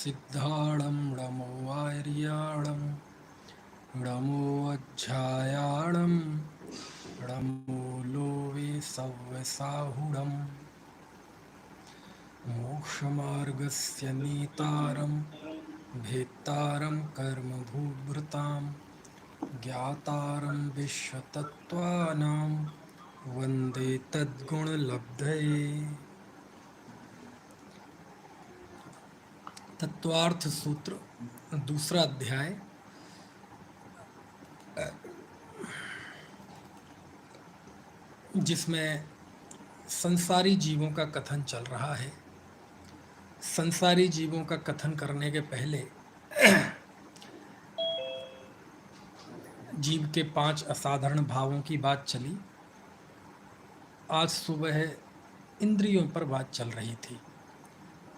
सिद्धाणं णमो वार्याणं णमो अध्यायाणं णमो Lowe सव्यसाहुणम् मोक्षमार्गस्य नेतारं भेत्तारं कर्मभूभृतां ज्ञातारं विश्वतत्त्वानां वन्दे तद्गुणलब्धये। तत्वार्थ सूत्र दूसरा अध्याय, जिसमें संसारी जीवों का कथन चल रहा है। संसारी जीवों का कथन करने के पहले जीव के 5 असाधारण भावों की बात चली। आज सुबह इंद्रियों पर बात चल रही थी।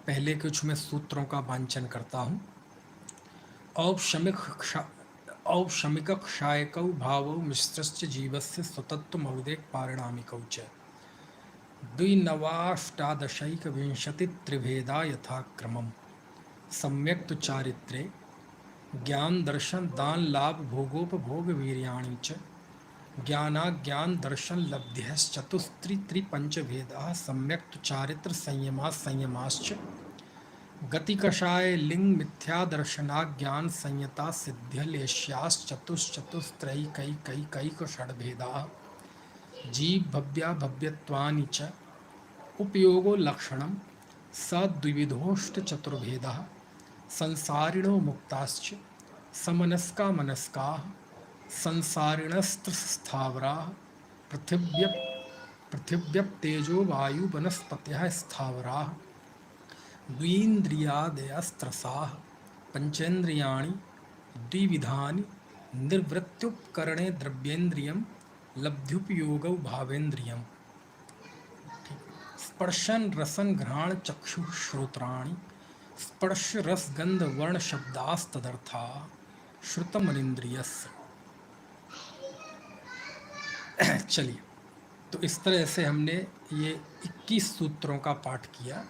पहले कुछ मैं सूत्रों का वांचन करता हूँ। औपशमिक क्षायकौ भावौ मिश्रश्च जीवस्य स्वतत्वमवदेक पारिणामिकौ च द्विनवाष्टादशैकविंशतित्रिभेदा यथाक्रमम् सम्यक् तु चारित्रे ज्ञान दर्शन दान लाभ भोगोपभोग वीर्याणि च ज्ञानाज्ञान दर्शन लब्ध्यश्चतुस्त्रिपंचभेदाः सम्यक् तु चारित्र संयमाश्च गतिकषाय लिंग मिथ्या दर्शनाज्ञान संयता सिद्ध्यलेश्याश्चतुश्चतुस्त्रैकैकैकैक षड्भेदाः जीव भव्या भव्यत्वानि च उपयोगो लक्षणं सद्विविधोष्ट चतुर्भेदः संसारिणो मुक्ताश्च समनस्का मनस्काः संसारिणस्त्रस्थावराः पृथिव्यप्तेजो वायु वनस्पतयः स्थावराः द्वीन्द्रियादयस्त्रसाः पंचेन्द्रियाणि द्विविधानि निर्वृत्त्युपकरणे द्रव्येन्द्रियं लब्ध्युपयोगौ भावेन्द्रियम् स्पर्शन रसन घ्राण चक्षुः श्रोत्राणि स्पर्श रस गंध वर्ण शब्दास्तदर्था श्रुतमनिन्द्रियस्य। चलिए, तो इस तरह से हमने ये 21 सूत्रों का पाठ किया।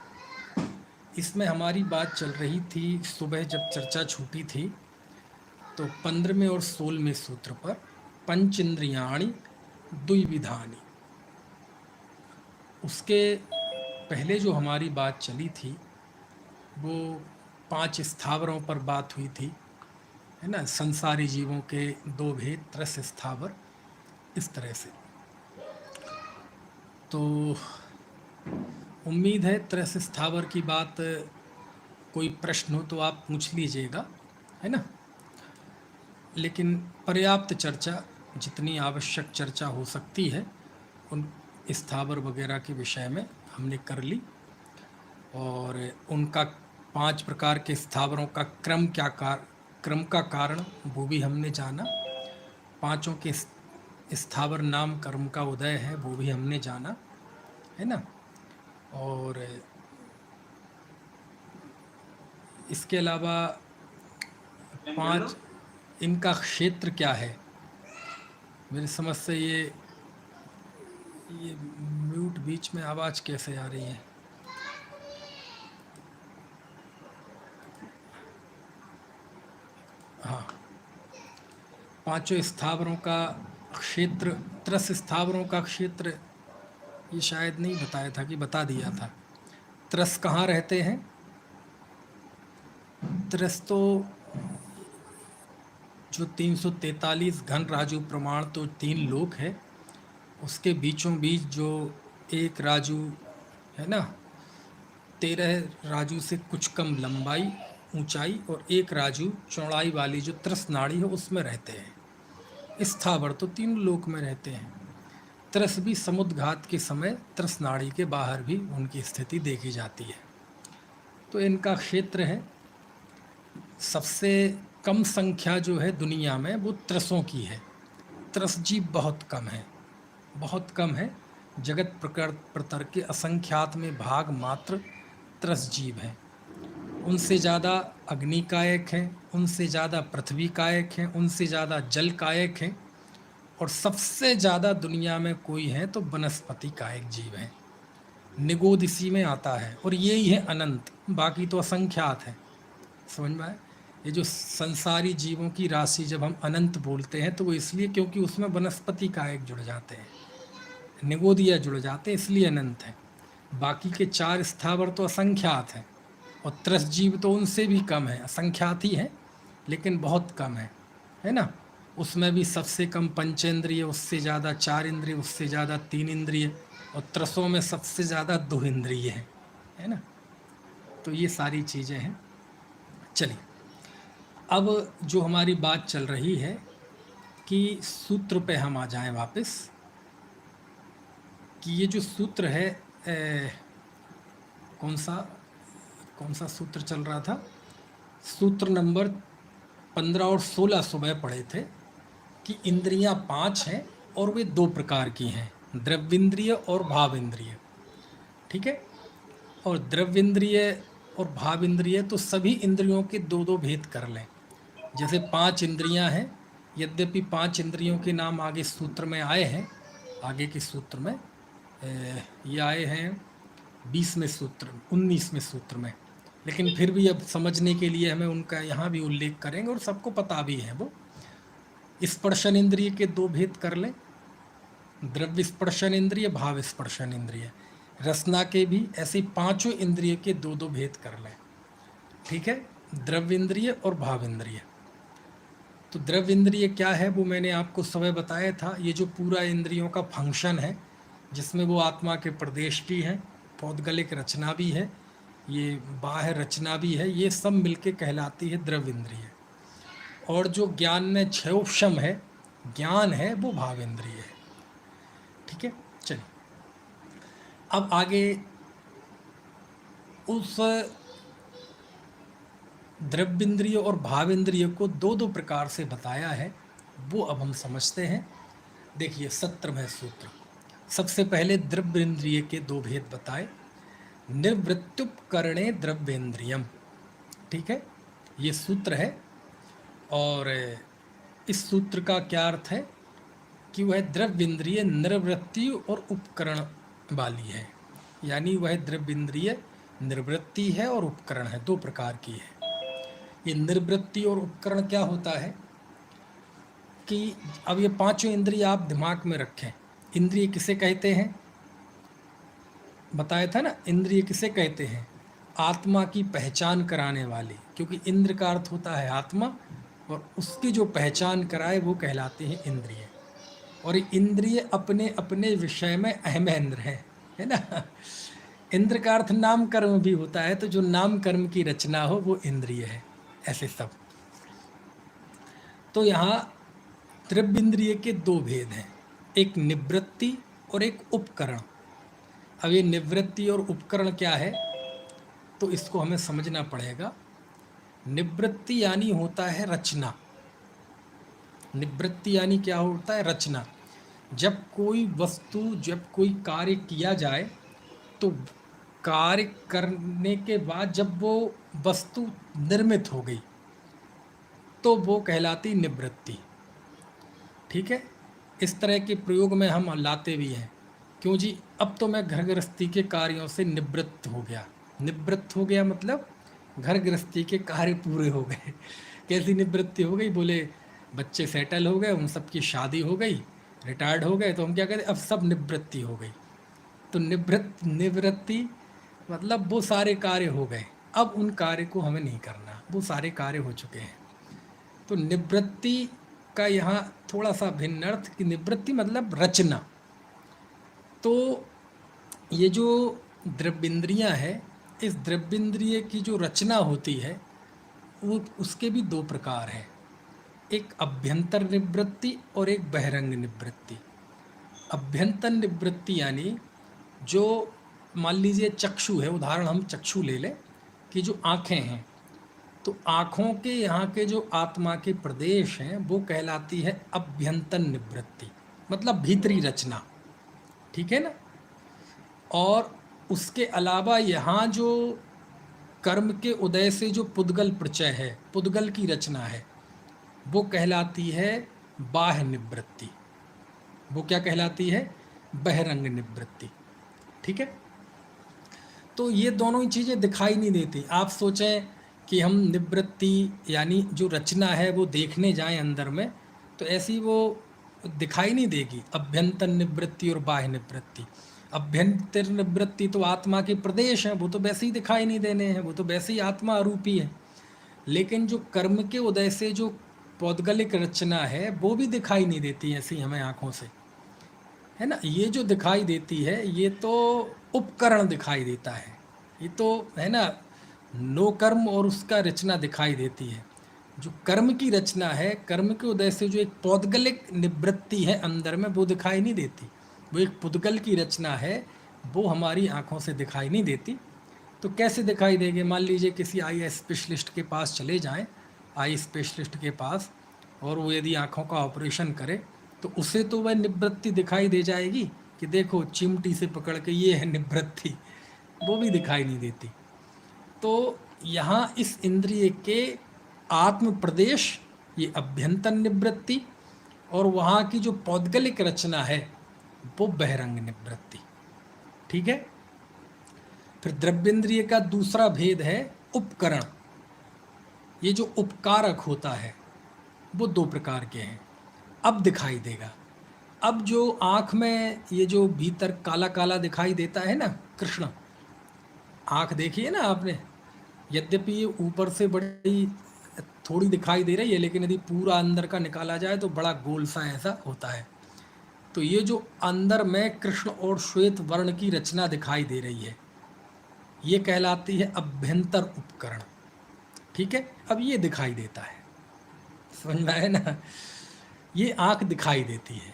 इसमें हमारी बात चल रही थी, सुबह जब चर्चा छूटी थी तो 15वें और 16वें सूत्र पर पंचेन्द्रियाणि द्विविधानि। उसके पहले जो हमारी बात चली थी वो 5 स्थावरों पर बात हुई थी, है ना। संसारी जीवों के 2 भेद, त्रस स्थावर, इस तरह से। तो उम्मीद है त्रस स्थावर की बात कोई प्रश्न हो तो आप पूछ लीजिएगा, है ना। लेकिन पर्याप्त चर्चा, जितनी आवश्यक चर्चा हो सकती है उन स्थावर वगैरह के विषय में हमने कर ली। और उनका 5 प्रकार के स्थावरों का क्रम का कारण वो भी हमने जाना। 5 के स्थावर नाम कर्म का उदय है वो भी हमने जाना, है ना। और इसके अलावा 5 इनका क्षेत्र क्या है। मेरी समझ से ये म्यूट बीच में आवाज़ कैसे आ रही है। हाँ, 5 स्थावरों का क्षेत्र, त्रस स्थावरों का क्षेत्र ये शायद नहीं बताया था कि बता दिया था। त्रस कहाँ रहते हैं। त्रस तो जो 343 घन राजू प्रमाण तो 3 लोक है, उसके बीचों बीच जो एक राजू है ना, 13 राजू से कुछ कम लंबाई ऊंचाई और 1 राजू चौड़ाई वाली जो त्रस नाड़ी है उसमें रहते हैं। स्थावर तो 3 लोक में रहते हैं। त्रस भी समुद्घात के समय त्रस नाड़ी के बाहर भी उनकी स्थिति देखी जाती है। तो इनका क्षेत्र है। सबसे कम संख्या जो है दुनिया में वो त्रसों की है। त्रस जीव बहुत कम है, बहुत कम है। जगत प्रकर के असंख्यात में भाग मात्र त्रस जीव हैं। उनसे ज़्यादा अग्नि कायक हैं, उनसे ज़्यादा पृथ्वी कायक हैं, उनसे ज़्यादा जल कायक हैं, और सबसे ज़्यादा दुनिया में कोई है तो वनस्पति कायक जीव हैं। निगोद इसी में आता है, और यही है अनंत, बाकी तो असंख्यात है। समझ में आए? ये जो संसारी जीवों की राशि जब हम अनंत बोलते हैं तो वो इसलिए क्योंकि उसमें वनस्पति कायक जुड़ जाते हैं, निगोदिया जुड़ जाते हैं, इसलिए अनंत है। बाकी के 4 स्थावर तो असंख्यात हैं, और त्रस जीव तो उनसे भी कम है, असंख्यात ही है लेकिन बहुत कम है ना। उसमें भी सबसे कम पंचेंद्रिय, उससे ज़्यादा 4 इंद्रिय, उससे ज़्यादा 3 इंद्रिय, और त्रसों में सबसे ज़्यादा 2 इंद्रिय है ना। तो ये सारी चीज़ें हैं। चलिए, अब जो हमारी बात चल रही है कि सूत्र पे हम आ जाएं वापस, कि ये जो सूत्र है कौन सा सूत्र चल रहा था, सूत्र नंबर 15 और 16 सुबह पढ़े थे कि इंद्रियां 5 हैं और वे 2 प्रकार की हैं, द्रव्येंद्रिय और भाव इंद्रिय। ठीक है, और द्रव्येंद्रिय और भाव इंद्रिय तो सभी इंद्रियों के 2-2 भेद कर लें। जैसे 5 इंद्रियां हैं, यद्यपि 5 इंद्रियों के नाम आगे सूत्र में आए हैं, आगे के सूत्र में ये आए हैं 20वें सूत्र, 19वें सूत्र में, लेकिन फिर भी अब समझने के लिए हमें उनका यहाँ भी उल्लेख करेंगे और सबको पता भी है। वो स्पर्शन इंद्रिय के 2 भेद कर लें, द्रव्य स्पर्शन इंद्रिय, भाव स्पर्शन इंद्रिय। रसना के भी ऐसे 5 इंद्रिय के 2-2 भेद कर लें। ठीक है, द्रव्य इंद्रिय और भाव इंद्रिय। तो द्रव्य इंद्रिय क्या है वो मैंने आपको सुबह बताया था। ये जो पूरा इंद्रियों का फंक्शन है, जिसमें वो आत्मा के प्रदेश भी हैं, पौद्गलिक रचना भी है, ये बाह्य रचना भी है, ये सब मिलके कहलाती है द्रव्य इंद्रिय। और जो ज्ञान में क्षयोपशम है, ज्ञान है, वो भाव इंद्रिय है। ठीक है, चलिए अब आगे उस द्रव्येंद्रिय और भावेंद्रिय को 2-2 प्रकार से बताया है, वो अब हम समझते हैं। देखिए 17वें सूत्र, सबसे पहले द्रव्येंद्रिय के 2 भेद बताए। निर्वृत्त्युपकरणे द्रव्येंद्रियम, ठीक है, ये सूत्र है। और इस सूत्र का क्या अर्थ है कि वह द्रव्येंद्रिय निर्वृत्ति और उपकरण वाली है, यानी वह द्रव्येंद्रिय निर्वृत्ति है और उपकरण है, 2 प्रकार की है। ये निर्वृत्ति और उपकरण क्या होता है कि अब ये 5 इंद्रिय आप दिमाग में रखें। इंद्रिय किसे कहते हैं, बताया था ना, इंद्रिय किसे कहते हैं, आत्मा की पहचान कराने वाली, क्योंकि इंद्र का अर्थ होता है आत्मा, और उसकी जो पहचान कराए वो कहलाते हैं इंद्रिय। और इंद्रिय अपने अपने विषय में अहमेंद्र है ना। इंद्र का अर्थ नाम कर्म भी होता है, तो जो नाम कर्म की रचना हो वो इंद्रिय है, ऐसे सब। तो यहाँ द्रव्येंद्रिय के 2 भेद हैं, एक निवृत्ति और एक उपकरण। अब ये निवृत्ति और उपकरण क्या है, तो इसको हमें समझना पड़ेगा। निवृत्ति यानी होता है रचना। निवृत्ति यानी क्या होता है, रचना। जब कोई वस्तु, जब कोई कार्य किया जाए, तो कार्य करने के बाद जब वो वस्तु निर्मित हो गई तो वो कहलाती निवृत्ति। ठीक है, इस तरह के प्रयोग में हम लाते भी हैं, क्यों जी, अब तो मैं घर गृहस्थी के कार्यों से निवृत्त हो गया। निवृत्त हो गया मतलब घर गृहस्थी के कार्य पूरे हो गए। कैसी निवृत्ति हो गई, बोले बच्चे सेटल हो गए, उन सब की शादी हो गई, रिटायर्ड हो गए, तो हम क्या कहते हैं, अब सब निवृत्ति हो गई। तो निवृत्ति मतलब वो सारे कार्य हो गए, अब उन कार्य को हमें नहीं करना, वो सारे कार्य हो चुके हैं। तो निवृत्ति का यहाँ थोड़ा सा भिन्न अर्थ, कि निवृत्ति मतलब रचना। तो ये जो द्रव्येंद्रियाँ है, इस द्रव्येंद्रिय की जो रचना होती है वो उसके भी 2 प्रकार हैं, एक अभ्यंतर निवृत्ति और एक बहिरंग निवृत्ति। अभ्यंतर निवृत्ति यानी जो, मान लीजिए चक्षु है, उदाहरण हम चक्षु ले लें, कि जो आँखें हैं, तो आँखों के यहाँ के जो आत्मा के प्रदेश हैं वो कहलाती है अभ्यंतर निवृत्ति, मतलब भीतरी रचना। ठीक है ना। और उसके अलावा यहाँ जो कर्म के उदय से जो पुद्गल प्रचय है, पुद्गल की रचना है, वो कहलाती है बाह्य निवृत्ति। वो क्या कहलाती है, बहिरंग निवृत्ति। ठीक है, तो ये दोनों ही चीज़ें दिखाई नहीं देती। आप सोचें कि हम निवृत्ति यानी जो रचना है वो देखने जाएं अंदर में, तो ऐसी वो दिखाई नहीं देगी। अभ्यंतर निवृत्ति और बाह्य निवृत्ति, अभ्यंतर निवृत्ति तो आत्मा के प्रदेश हैं, वो तो वैसे ही दिखाई नहीं देने हैं, वो तो वैसे ही आत्मा आरूपी है। लेकिन जो कर्म के उदय से जो पौद्गलिक रचना है वो भी दिखाई नहीं देती ऐसी हमें आँखों से, है ना। ये जो दिखाई देती है ये तो उपकरण दिखाई देता है, ये तो है ना नो कर्म और उसका रचना दिखाई देती है। जो कर्म की रचना है, कर्म के उदय से जो एक पौद्गलिक निवृत्ति है अंदर में, वो दिखाई नहीं देती। वो एक पुद्गल की रचना है, वो हमारी आँखों से दिखाई नहीं देती। तो कैसे दिखाई देंगे? मान लीजिए किसी आई स्पेशलिस्ट के पास चले जाएं, आई स्पेशलिस्ट के पास, और वो यदि आँखों का ऑपरेशन करे तो उसे तो वह निवृत्ति दिखाई दे जाएगी कि देखो चिमटी से पकड़ के ये है निवृत्ति, वो भी दिखाई नहीं देती। तो यहाँ इस इंद्रिय के आत्म प्रदेश ये अभ्यंतर निवृत्ति, और वहाँ की जो पौद्गलिक रचना है वो बहिरंग निवृत्ति। ठीक है। फिर द्रव्येंद्रिय का दूसरा भेद है उपकरण। ये जो उपकारक होता है वो दो प्रकार के हैं। अब दिखाई देगा। अब जो आँख में ये जो भीतर काला काला दिखाई देता है ना, कृष्ण आँख देखी है ना आपने, यद्यपि ये ऊपर से बड़ी थोड़ी दिखाई दे रही है, लेकिन यदि पूरा अंदर का निकाला जाए तो बड़ा गोल सा ऐसा होता है। तो ये जो अंदर में कृष्ण और श्वेत वर्ण की रचना दिखाई दे रही है, ये कहलाती है अभ्यंतर उपकरण। ठीक है। अब ये दिखाई देता है, समझ में आया ना, ये आँख दिखाई देती है।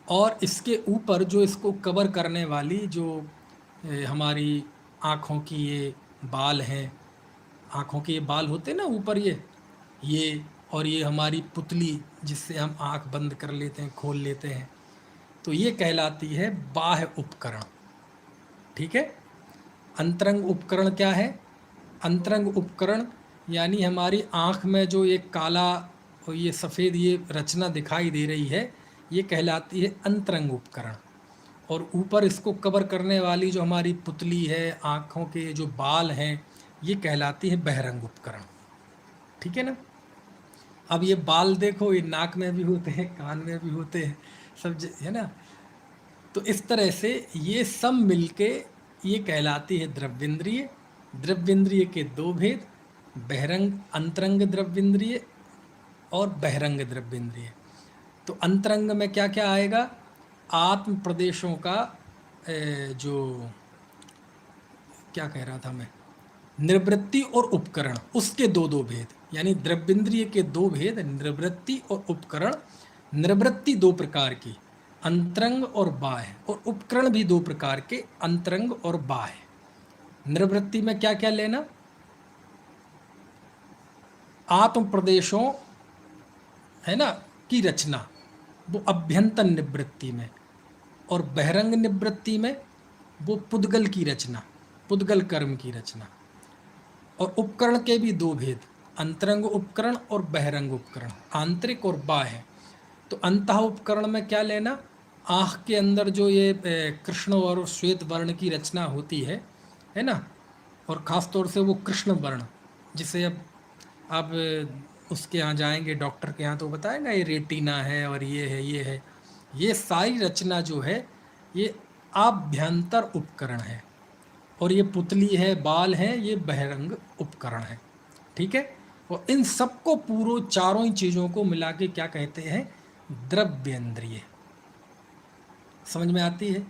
और इसके ऊपर जो इसको कवर करने वाली जो हमारी आँखों की ये बाल हैं, आँखों के ये बाल होते हैं ना ऊपर, ये और ये हमारी पुतली जिससे हम आँख बंद कर लेते हैं, खोल लेते हैं, तो ये कहलाती है बाह्य उपकरण। ठीक है। अंतरंग उपकरण क्या है? अंतरंग उपकरण यानी हमारी आँख में जो ये काला और ये सफ़ेद ये रचना दिखाई दे रही है, ये कहलाती है अंतरंग उपकरण। और ऊपर इसको कवर करने वाली जो हमारी पुतली है, आँखों के जो बाल हैं, ये कहलाती है बहिरंग उपकरण। ठीक है ना। अब ये बाल देखो, ये नाक में भी होते हैं, कान में भी होते हैं, सब है ना। तो इस तरह से ये सब मिलके ये कहलाती है द्रव्येंद्रिय। द्रव्येंद्रिय के दो भेद, बहिरंग अंतरंग द्रव्येंद्रिय और बहिरंग द्रव्येंद्रिय। तो अंतरंग में क्या क्या आएगा? आत्म प्रदेशों का जो क्या कह रहा था मैं, निवृत्ति और उपकरण, उसके दो दो भेद, यानी द्रव्येंद्रिय के दो भेद, निवृत्ति और उपकरण। निवृत्ति दो प्रकार की, अंतरंग और बाह्य, और उपकरण भी दो प्रकार के, अंतरंग और बाह्य। निवृत्ति में क्या क्या लेना? आत्म प्रदेशों है ना की रचना, वो अभ्यंतर निवृत्ति में, और बहिरंग निवृत्ति में वो पुद्गल की रचना, पुद्गल कर्म की रचना। और उपकरण के भी दो भेद, अंतरंग उपकरण और बहिरंग उपकरण, आंतरिक और बाह्य। तो अंतः उपकरण में क्या लेना? आँख के अंदर जो ये कृष्ण और श्वेत वर्ण की रचना होती है ना, और ख़ास तौर से वो कृष्ण वर्ण, जिसे अब आप उसके यहाँ जाएंगे डॉक्टर के यहाँ तो बताएगा ये रेटिना है और ये है, ये है। ये सारी रचना जो है ये आभ्यंतर उपकरण है, और ये पुतली है, बाल हैं, ये बहिरंग उपकरण है। ठीक है। और इन सबको पूरो चारों ही चीज़ों को मिला के क्या कहते हैं? द्रव्येंद्रिय। समझ में आती है।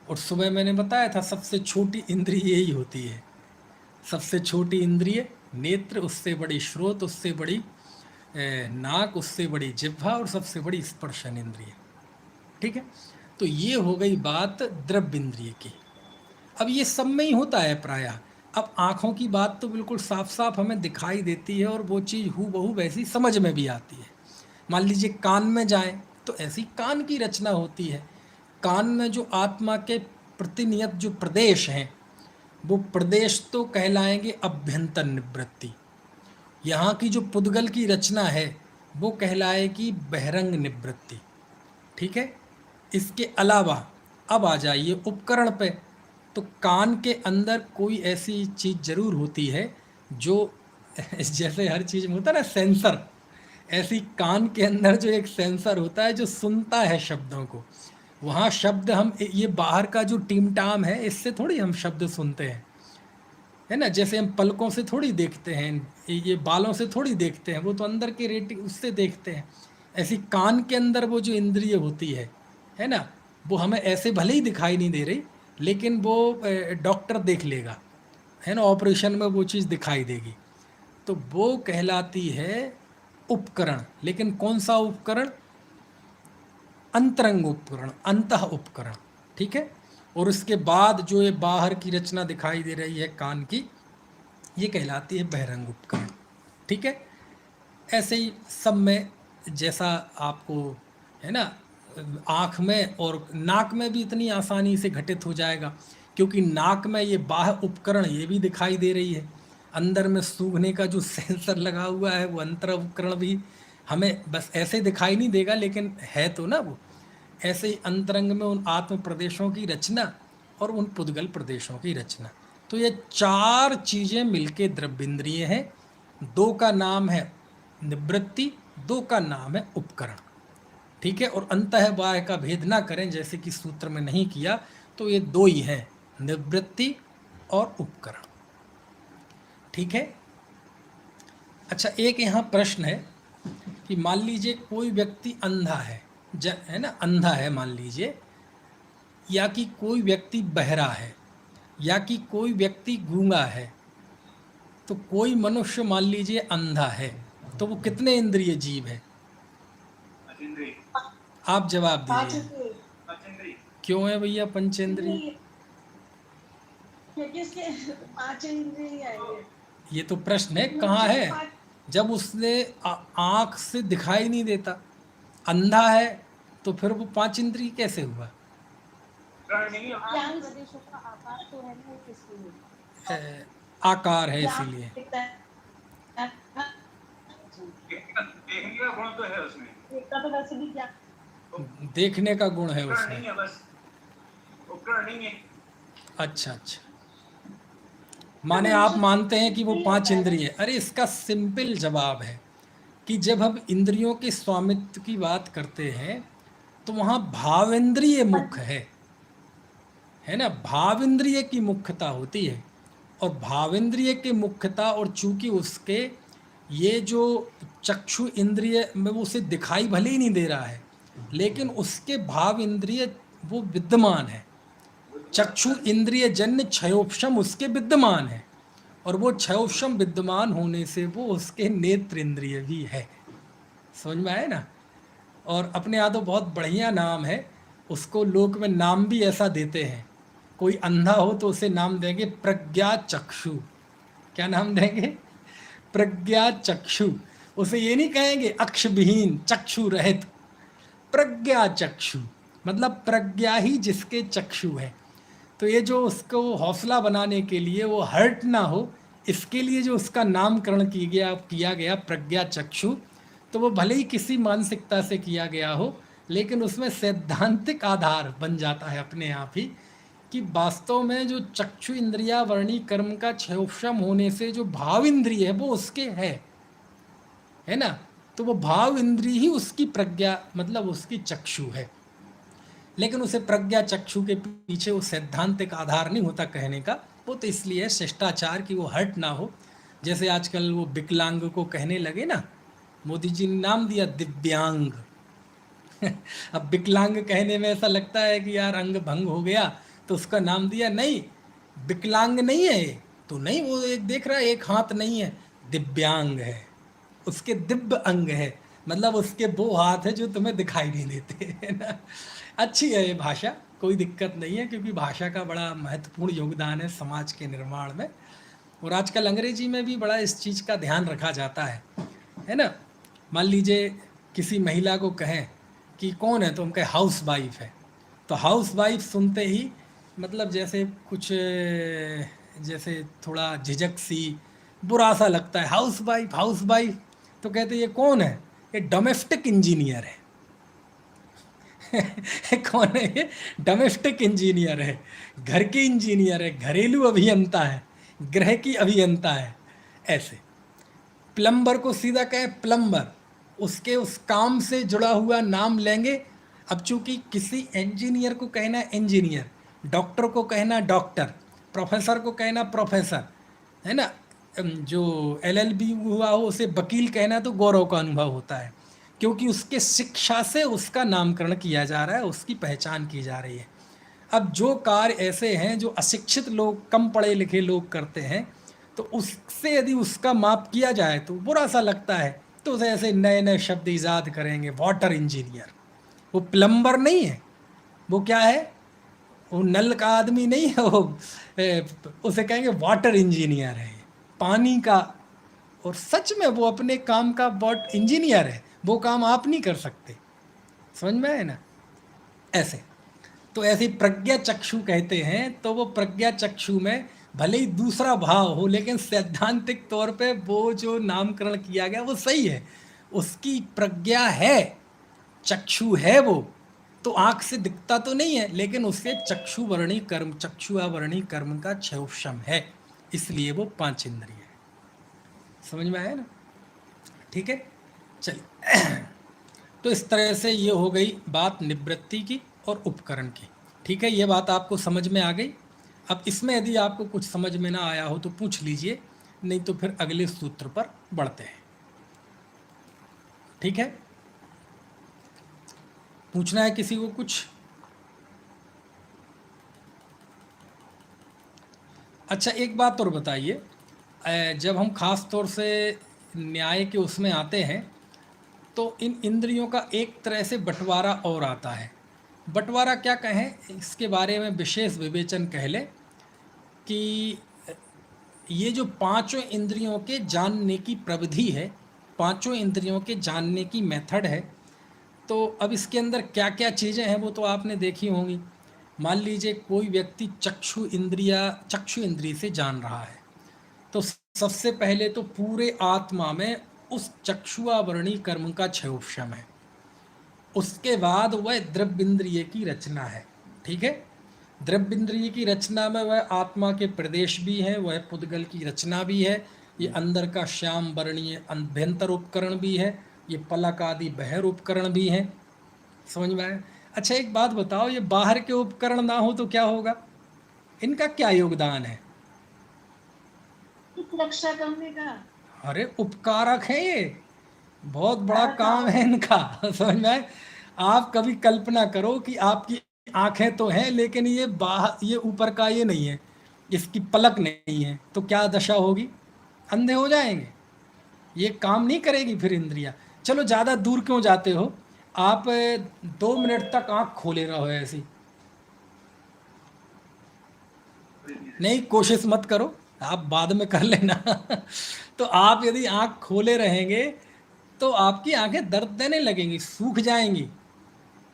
और सुबह मैंने बताया था सबसे छोटी इंद्रिय यही होती है, सबसे छोटी इंद्रिय नेत्र, उससे बड़ी श्रोत, उससे बड़ी नाक, उससे बड़ी जिह्वा, और सबसे बड़ी स्पर्शन इंद्रिय। ठीक है। तो ये हो गई बात द्रव्येंद्रिय की। अब ये सब में ही होता है प्रायः। अब आँखों की बात तो बिल्कुल साफ साफ हमें दिखाई देती है, और वो चीज़ हूबहू वैसी समझ में भी आती है। मान लीजिए कान में जाएं तो ऐसी कान की रचना होती है। कान में जो आत्मा के प्रतिनियत जो प्रदेश हैं, वो प्रदेश तो कहलाएंगे अभ्यंतर निवृत्ति। यहाँ की जो पुद्गल की रचना है वो कहलाएगी बहिरंग निवृत्ति। ठीक है। इसके अलावा अब आ जाइए उपकरण पे। तो कान के अंदर कोई ऐसी चीज़ जरूर होती है जो जैसे हर चीज में होता है ना सेंसर, ऐसी कान के अंदर जो एक सेंसर होता है जो सुनता है शब्दों को। वहाँ शब्द हम ये बाहर का जो टीमटाम है इससे थोड़ी हम शब्द सुनते हैं, है ना। जैसे हम पलकों से थोड़ी देखते हैं, ये बालों से थोड़ी देखते हैं, वो तो अंदर के रेटिंग उससे देखते हैं। ऐसी कान के अंदर वो जो इंद्रिय होती है ना, वो हमें ऐसे भले ही दिखाई नहीं दे रही, लेकिन वो डॉक्टर देख लेगा, है ना, ऑपरेशन में वो चीज़ दिखाई देगी। तो वो कहलाती है उपकरण। लेकिन कौन सा उपकरण? अंतरंग उपकरण, अंतः उपकरण, ठीक है। और उसके बाद जो ये बाहर की रचना दिखाई दे रही है कान की, ये कहलाती है बहिरंग उपकरण, ठीक है। ऐसे ही सब में जैसा आपको, है ना, आँख में और नाक में भी इतनी आसानी से घटित हो जाएगा, क्योंकि नाक में ये बाह्य उपकरण ये भी दिखाई दे रही है। अंदर में सूंघने का जो सेंसर लगा हुआ है वो अंतर उपकरण भी हमें बस ऐसे दिखाई नहीं देगा, लेकिन है तो ना वो। ऐसे ही अंतरंग में उन आत्म प्रदेशों की रचना और उन पुद्गल प्रदेशों की रचना। तो ये चार चीज़ें मिलके द्रव्येंद्रिय हैं। दो का नाम है निवृत्ति, दो का नाम है उपकरण, ठीक है। और अंतः बाह्य का भेद ना करें जैसे कि सूत्र में नहीं किया, तो ये दो ही हैं, निवृत्ति और उपकरण, ठीक है। अच्छा, एक यहाँ प्रश्न है कि मान लीजिए कोई व्यक्ति अंधा है, है ना, अंधा है मान लीजिए, या कि कोई व्यक्ति बहरा है, या कि कोई व्यक्ति गूंगा है, तो कोई मनुष्य मान लीजिए अंधा है, तो वो कितने इंद्रिय जीव है? आप जवाब दीजिए। क्यों है भैया पंचेंद्रिय? क्योंकि उसके 5 इंद्रिय है। ये तो प्रश्न है, कहाँ है? जब उसने आँख से दिखाई नहीं देता, अंधा है, तो फिर वो 5 इंद्रिय कैसे हुआ? आकार है इसीलिए। देखने का गुण है उसमें। अच्छा अच्छा, माने आप मानते हैं कि वो 5 इंद्रिय। अरे इसका सिंपल जवाब है कि जब हम इंद्रियों के स्वामित्व की बात करते हैं तो वहाँ भावेंद्रिय मुख्य है ना, भावेंद्रिय की मुख्यता होती है। और भावेंद्रिय के मुख्यता, और चूंकि उसके ये जो चक्षु इंद्रिय में वो उसे दिखाई भले ही नहीं दे रहा है, लेकिन उसके भाव इंद्रिय वो विद्यमान है। चक्षु इंद्रिय जन्य क्षयोपशम उसके विद्यमान है, और वो क्षयोपशम विद्यमान होने से वो उसके नेत्र इंद्रिय भी है। समझ में आए ना। और अपने यहाँ तो बहुत बढ़िया नाम है, उसको लोक में नाम भी ऐसा देते हैं। कोई अंधा हो तो उसे नाम देंगे प्रज्ञा चक्षु। क्या नाम देंगे? प्रज्ञा चक्षु। उसे ये नहीं कहेंगे अक्ष विहीन चक्षु रहित, प्रज्ञा चक्षु, मतलब प्रज्ञा ही जिसके चक्षु है। तो ये जो उसको हौसला बनाने के लिए वो हर्ट ना हो, इसके लिए जो उसका नामकरण किया गया प्रज्ञा चक्षु, तो वो भले ही किसी मानसिकता से किया गया हो, लेकिन उसमें सैद्धांतिक आधार बन जाता है अपने आप ही कि वास्तव में जो चक्षु इंद्रिया वर्णी कर्म का क्षयोपशम होने से जो भाव इंद्रिय है वो उसके है ना। तो वो भाव इंद्रिय ही उसकी प्रज्ञा, मतलब उसकी चक्षु है। लेकिन उसे प्रज्ञा चक्षु के पीछे वो सैद्धांतिक आधार नहीं होता कहने का, वो तो इसलिए शिष्टाचार की वो हर्ट ना हो। जैसे आजकल वो विकलांग को कहने लगे ना, मोदी जी ने नाम दिया दिव्यांग। अब विकलांग कहने में ऐसा लगता है कि यार अंग भंग हो गया, तो उसका नाम दिया। नहीं, विकलांग नहीं है तो नहीं, वो एक देख रहा है एक हाथ नहीं है, दिव्यांग है, उसके दिव्य अंग है, मतलब उसके वो हाथ है जो तुम्हें दिखाई नहीं देते, है ना। अच्छी है ये भाषा, कोई दिक्कत नहीं है, क्योंकि भाषा का बड़ा महत्वपूर्ण योगदान है समाज के निर्माण में। और आजकल अंग्रेजी में भी बड़ा इस चीज़ का ध्यान रखा जाता है ना। मान लीजिए किसी महिला को कहें कि कौन है, तो हम कहें हाउस वाइफ है, तो हाउस वाइफ सुनते ही मतलब जैसे कुछ जैसे थोड़ा झिझक सी, बुरा सा लगता है, हाउस वाइफ हाउस वाइफ। तो कहते ये कौन है? ये डोमेस्टिक इंजीनियर है। कौन है ये? डोमेस्टिक इंजीनियर है, घर के इंजीनियर है, घरेलू अभियंता है, गृह की अभियंता है। ऐसे। प्लम्बर को सीधा कहे प्लम्बर, उसके उस काम से जुड़ा हुआ नाम लेंगे। अब चूंकि किसी इंजीनियर को कहना इंजीनियर, डॉक्टर को कहना डॉक्टर, प्रोफेसर को कहना प्रोफेसर, है ना। जो एलएलबी हुआ हो उसे वकील कहना तो गौरव का अनुभव होता है, क्योंकि उसके शिक्षा से उसका नामकरण किया जा रहा है, उसकी पहचान की जा रही है। अब जो कार्य ऐसे हैं जो अशिक्षित लोग, कम पढ़े लिखे लोग करते हैं, तो उससे यदि उसका माप किया जाए तो बुरा सा लगता है, तो उसे ऐसे नए नए शब्द ईजाद करेंगे। वाटर इंजीनियर, वो प्लम्बर नहीं है, वो क्या है, वो नल का आदमी नहीं है, वो उसे कहेंगे वाटर इंजीनियर है, पानी का। और सच में वो अपने काम का बहुत इंजीनियर है, वो काम आप नहीं कर सकते। समझ में है ना। ऐसे तो ऐसी प्रज्ञा चक्षु कहते हैं। तो वो प्रज्ञा चक्षु में भले ही दूसरा भाव हो, लेकिन सैद्धांतिक तौर पे वो जो नामकरण किया गया वो सही है। उसकी प्रज्ञा है, चक्षु है वो, तो आंख से दिखता तो नहीं है, लेकिन उससे चक्षुवर्णी कर्म, चक्षुआवर्णी कर्म का क्षयोक्षम है, इसलिए वो पांच इंद्रिय है। समझ में आया ना। ठीक है, चलिए। तो इस तरह से ये हो गई बात निवृत्ति की और उपकरण की। ठीक है, ये बात आपको समझ में आ गई। अब इसमें यदि आपको कुछ समझ में ना आया हो तो पूछ लीजिए, नहीं तो फिर अगले सूत्र पर बढ़ते हैं। ठीक है, पूछना है किसी को कुछ? अच्छा, एक बात और बताइए, जब हम खास तौर से न्याय के उसमें आते हैं, तो इन इंद्रियों का एक तरह से बंटवारा और आता है। बंटवारा क्या कहें, इसके बारे में विशेष विवेचन कह लें कि ये जो पांचों इंद्रियों के जानने की प्रविधि है, पांचों इंद्रियों के जानने की मेथड है, तो अब इसके अंदर क्या क्या चीज़ें हैं वो तो आपने देखी होंगी। मान लीजिए कोई व्यक्ति चक्षु इंद्रिय से जान रहा है, तो सबसे पहले तो पूरे आत्मा में उस चक्षुआवरणी कर्म का क्षयोक्षम है। उसके बाद वह द्रव्येंद्रिय की रचना है। ठीक है, द्रव्येंद्रिय की रचना में वह आत्मा के प्रदेश भी हैं, वह पुद्गल की रचना भी है, ये अंदर का श्याम वर्णीय अभ्यंतर उपकरण भी है, ये पलक आदि बहिर उपकरण भी हैं। समझ में आया। अच्छा, एक बात बताओ, ये बाहर के उपकरण ना हो तो क्या होगा, इनका क्या योगदान है? रक्षा करने का। अरे उपकारक है ये, बहुत बड़ा हाँ, काम है इनका। समझ में आए? आप कभी कल्पना करो कि आपकी आंखें तो हैं, लेकिन ये बाहर, ये ऊपर का ये नहीं है, इसकी पलक नहीं है, तो क्या दशा होगी, अंधे हो जाएंगे, ये काम नहीं करेगी फिर इंद्रियां। चलो ज़्यादा दूर क्यों जाते हो, आप 2 मिनट तक आंख खोले रहो ऐसी, नहीं कोशिश मत करो, आप बाद में कर लेना। तो आप यदि आंख खोले रहेंगे तो आपकी आंखें दर्द देने लगेंगी, सूख जाएंगी,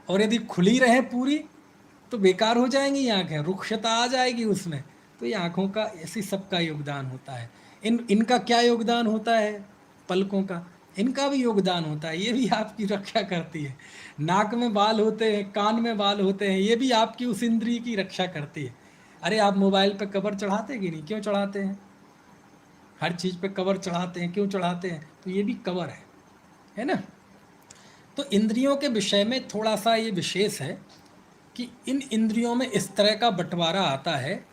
और यदि खुली रहे पूरी तो बेकार हो जाएंगी आंखें, रुक्षता आ जाएगी उसमें। तो ये आंखों का ऐसी सबका योगदान होता है। इनका क्या योगदान होता है, पलकों का, इनका भी योगदान होता है, ये भी आपकी रक्षा करती है। नाक में बाल होते हैं, कान में बाल होते हैं, ये भी आपकी उस इंद्रिय की रक्षा करती है। अरे आप मोबाइल पे कवर चढ़ाते कि नहीं, क्यों चढ़ाते हैं, हर चीज़ पे कवर चढ़ाते हैं, क्यों चढ़ाते हैं, तो ये भी कवर है ना। तो इंद्रियों के विषय में थोड़ा सा ये विशेष है कि इन इंद्रियों में इस तरह का बंटवारा आता है।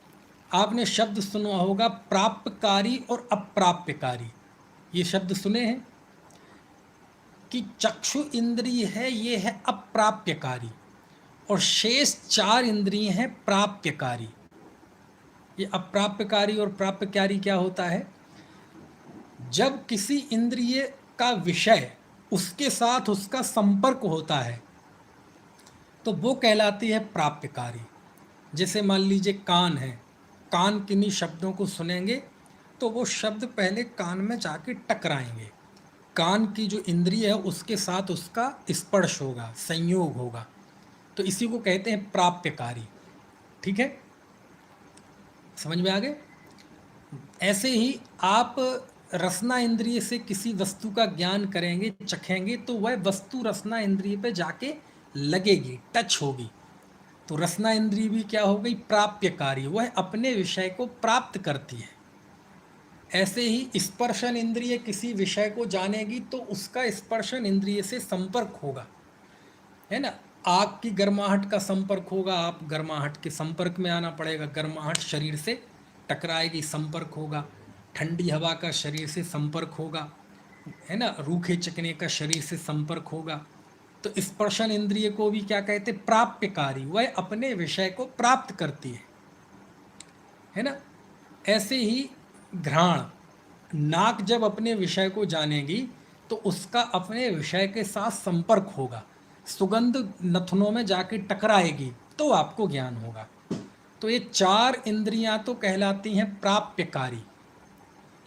आपने शब्द सुना होगा प्राप्यकारी और अप्राप्यकारी, ये शब्द सुने हैं कि चक्षु इंद्रिय है ये है अप्राप्यकारी, और शेष 4 इंद्रिय हैं प्राप्यकारी। ये अप्राप्यकारी और प्राप्यकारी क्या होता है, जब किसी इंद्रिय का विषय उसके साथ उसका संपर्क होता है तो वो कहलाती है प्राप्यकारी। जैसे मान लीजिए कान है, कान किन्हीं शब्दों को सुनेंगे तो वो शब्द पहले कान में जाके टकराएंगे, कान की जो इंद्रिय है उसके साथ उसका स्पर्श होगा, संयोग होगा, तो इसी को कहते हैं प्राप्यकारी। ठीक है, समझ में आ गए। ऐसे ही आप रसना इंद्रिय से किसी वस्तु का ज्ञान करेंगे, चखेंगे, तो वह वस्तु रसना इंद्रिय पे जाके लगेगी, टच होगी, तो रसना इंद्रिय भी क्या हो गई, प्राप्यकारी, वह अपने विषय को प्राप्त करती है। ऐसे ही स्पर्शन इंद्रिय किसी विषय को जानेगी तो उसका स्पर्शन इंद्रिय से संपर्क होगा, है ना। आग की गर्माहट का संपर्क होगा, आप गर्माहट के संपर्क में आना पड़ेगा, गर्माहट शरीर से टकराएगी, संपर्क होगा। ठंडी हवा का शरीर से संपर्क होगा, है ना। रूखे चिकने का शरीर से संपर्क होगा। तो स्पर्शन इंद्रिय को भी क्या कहते, प्राप्यकारी, वह अपने विषय को प्राप्त करती है ना। ऐसे ही घ्राण, नाक जब अपने विषय को जानेगी तो उसका अपने विषय के साथ संपर्क होगा, सुगंध नथनों में जाके टकराएगी तो आपको ज्ञान होगा। तो ये 4 इंद्रियां तो कहलाती हैं प्राप्यकारी,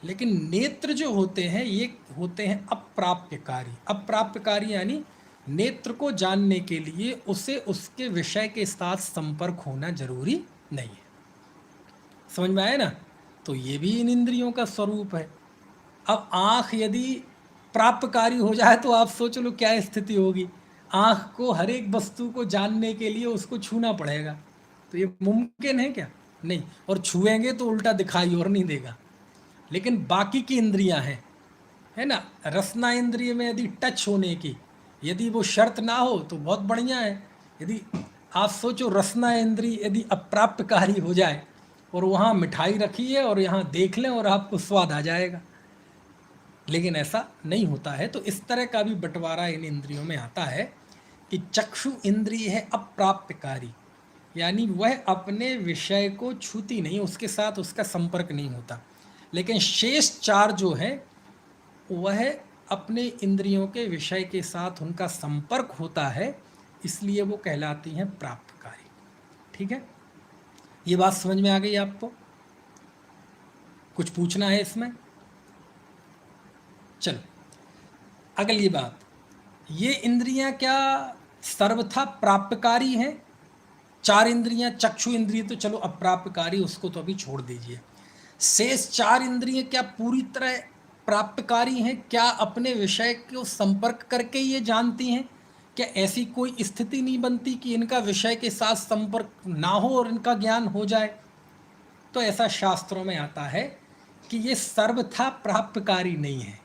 लेकिन नेत्र जो होते हैं ये होते हैं अप्राप्यकारी। अप्राप्यकारी यानी नेत्र को जानने के लिए उसे उसके विषय के साथ संपर्क होना जरूरी नहीं है। समझ में आया ना। तो ये भी इन इंद्रियों का स्वरूप है। अब आँख यदि प्राप्यकारी हो जाए तो आप सोच लो क्या स्थिति होगी। आँख को हर एक वस्तु को जानने के लिए उसको छूना पड़ेगा, तो ये मुमकिन है क्या? नहीं। और छुएंगे तो उल्टा दिखाई और नहीं देगा। लेकिन बाकी की इंद्रियां हैं, है ना। रसना इंद्रिय में यदि टच होने की यदि वो शर्त ना हो तो बहुत बढ़िया है। यदि आप सोचो रसना इंद्रिय यदि अप्राप्यकारी हो जाए और वहाँ मिठाई रखी है और यहाँ देख लें और आपको स्वाद आ जाएगा, लेकिन ऐसा नहीं होता है। तो इस तरह का भी बंटवारा इन इंद्रियों में आता है कि चक्षु इंद्रिय है अप्राप्यकारी, यानी वह अपने विषय को छूती नहीं, उसके साथ उसका संपर्क नहीं होता। लेकिन शेष 4 जो है वह अपने इंद्रियों के विषय के साथ उनका संपर्क होता है, इसलिए वो कहलाती हैं प्राप्यकारी। ठीक है, ये बात समझ में आ गई आपको? कुछ पूछना है इसमें? चलो अगली बात, ये इंद्रियां क्या सर्वथा प्राप्यकारी हैं? 4 इंद्रियां, चक्षु इंद्रिय तो चलो अप्राप्यकारी, उसको तो अभी छोड़ दीजिए। शेष 4 इंद्रियां क्या पूरी तरह प्राप्यकारी हैं? क्या अपने विषय को संपर्क करके ये जानती हैं? क्या ऐसी कोई स्थिति नहीं बनती कि इनका विषय के साथ संपर्क ना हो और इनका ज्ञान हो जाए? तो ऐसा शास्त्रों में आता है कि ये सर्वथा प्राप्यकारी नहीं है,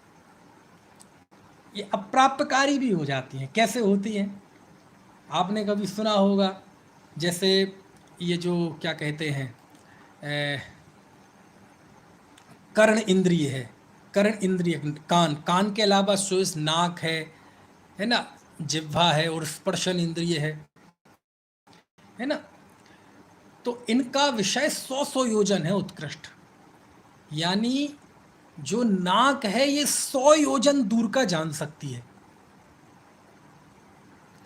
ये अप्राप्यकारी भी हो जाती हैं। कैसे होती हैं? आपने कभी सुना होगा, जैसे ये जो क्या कहते हैं कर्ण इंद्रिय है, कर्ण इंद्रिय कान, कान के अलावा शेष नाक है ना, जिह्वा है और स्पर्शन इंद्रिय है ना। तो इनका विषय 100 योजन है उत्कृष्ट, यानी जो नाक है ये 100 योजन दूर का जान सकती है।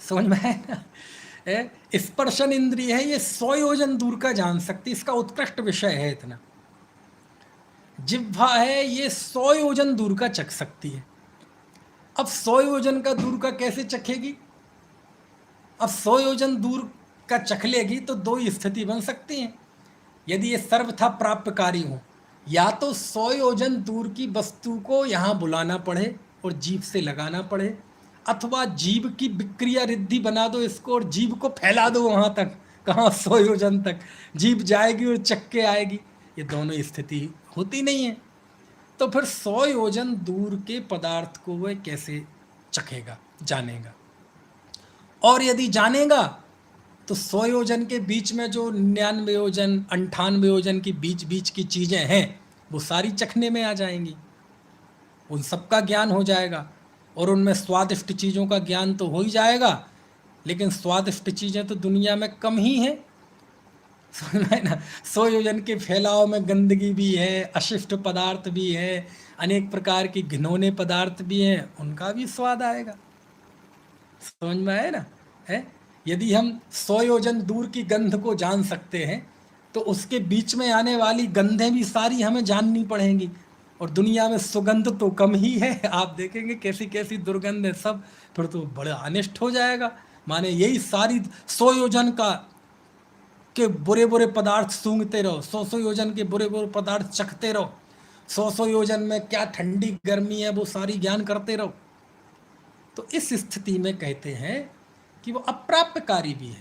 समझ में है ना? स्पर्शन इंद्रिय है ये 100 योजन दूर का जान सकती है, इसका उत्कृष्ट विषय है इतना। जिह्वा है ये 100 योजन दूर का चख सकती है। अब 100 योजन का दूर का कैसे चखेगी? अब 100 योजन दूर का चख लेगी तो 2 ही स्थिति बन सकती हैं यदि ये सर्वथा प्राप्यकारी हो। या तो 100 योजन दूर की वस्तु को यहाँ बुलाना पड़े और जीभ से लगाना पड़े, अथवा जीभ की विक्रिया रिद्धि बना दो इसको और जीभ को फैला दो वहाँ तक, कहाँ 100 योजन तक जीभ जाएगी और चख के आएगी। ये दोनों स्थिति होती नहीं है। तो फिर 100 योजन दूर के पदार्थ को वह कैसे चखेगा, जानेगा? और यदि जानेगा तो 100 योजन के बीच में जो 99 योजन 98 योजन की बीच बीच की चीज़ें हैं वो सारी चखने में आ जाएंगी, उन सबका ज्ञान हो जाएगा। और उनमें स्वादिष्ट चीज़ों का ज्ञान तो हो ही जाएगा, लेकिन स्वादिष्ट चीज़ें तो दुनिया में कम ही हैं। समझ में ना? 100 योजन के फैलाव में गंदगी भी है, अशिष्ट पदार्थ भी है, अनेक प्रकार के घिनौने पदार्थ भी हैं, उनका भी स्वाद आएगा। समझ में आए ना? है, यदि हम 100 योजन दूर की गंध को जान सकते हैं तो उसके बीच में आने वाली गंधें भी सारी हमें जाननी पड़ेंगी। और दुनिया में सुगंध तो कम ही है, आप देखेंगे कैसी कैसी दुर्गंध है सब, फिर तो बड़ा अनिष्ट हो जाएगा। माने यही सारी 100 योजन का के बुरे बुरे पदार्थ सूंघते रहो, 100 योजन के बुरे बुरे पदार्थ चखते रहो, 100 योजन में क्या ठंडी गर्मी है वो सारी ज्ञान करते रहो। तो इस स्थिति में कहते हैं कि वो अप्राप्यकारी भी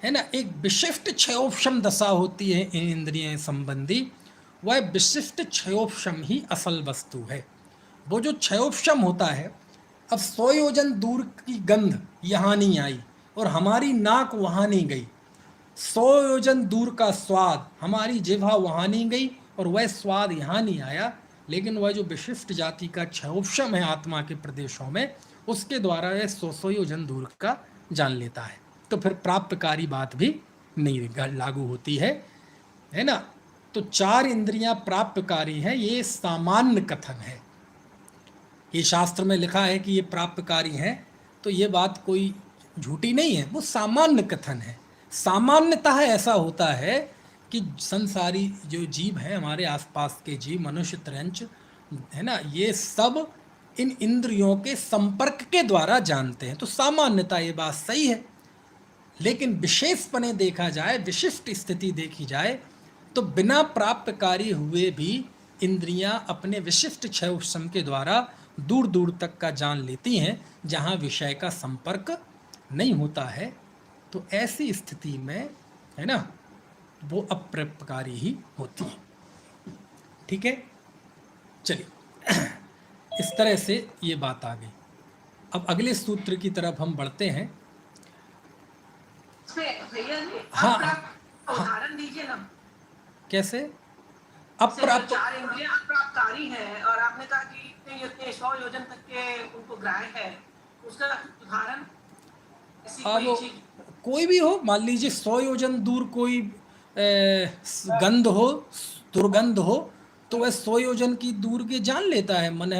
है ना। एक विशिष्ट क्षयोपशम दशा होती है इन इंद्रियों संबंधी, वह विशिष्ट क्षयोपशम ही असल वस्तु है। वो जो क्षयोपशम होता है, अब 100 योजन दूर की गंध यहाँ नहीं आई और हमारी नाक वहाँ नहीं गई, 100 योजन दूर का स्वाद हमारी जिह्वा वहाँ नहीं गई और वह स्वाद यहाँ नहीं आया, लेकिन वह जो विशिष्ट जाति का क्षयोपशम है आत्मा के प्रदेशों में, उसके द्वारा यह 100 योजन दूर का जान लेता है। तो फिर प्राप्तकारी बात भी नहीं लागू होती है ना। तो 4 इंद्रियां प्राप्तकारी हैं, ये सामान्य कथन है। ये शास्त्र में लिखा है कि ये प्राप्तकारी हैं, तो ये बात कोई झूठी नहीं है, वो सामान्य कथन है। सामान्यतः ऐसा होता है कि संसारी जो जीव हैं, हमारे आसपास के जीव, मनुष्य त्रयंच है ना, ये सब इन इंद्रियों के संपर्क के द्वारा जानते हैं। तो सामान्यतः ये बात सही है, लेकिन विशेषपने देखा जाए, विशिष्ट स्थिति देखी जाए, तो बिना प्राप्तकारी हुए भी इंद्रियां अपने विशिष्ट क्षय उपशम के द्वारा दूर दूर तक का जान लेती हैं, जहां विषय का संपर्क नहीं होता है। तो ऐसी स्थिति में है ना, वो अप्राप्तकारी ही होती है। ठीक है, चलिए इस तरह से ये बात आ गई। अब अगले सूत्र की तरफ हम बढ़ते हैं। भैया जी, हाँ, उदाहरण दीजिए ना। कैसे? अप्राप्त 4 इंद्रियां अप्राप्तकारी हैं और आपने कहा कि इतने 100 योजन तक के उनको ग्राह्य है, उसका उदाहरण ऐसी कोई चीज, कोई भी हो, मान लीजिए 100 योजन दूर कोई गंध हो, दुर्गंध हो, तो वह 100 योजन की दूर के जान लेता है मन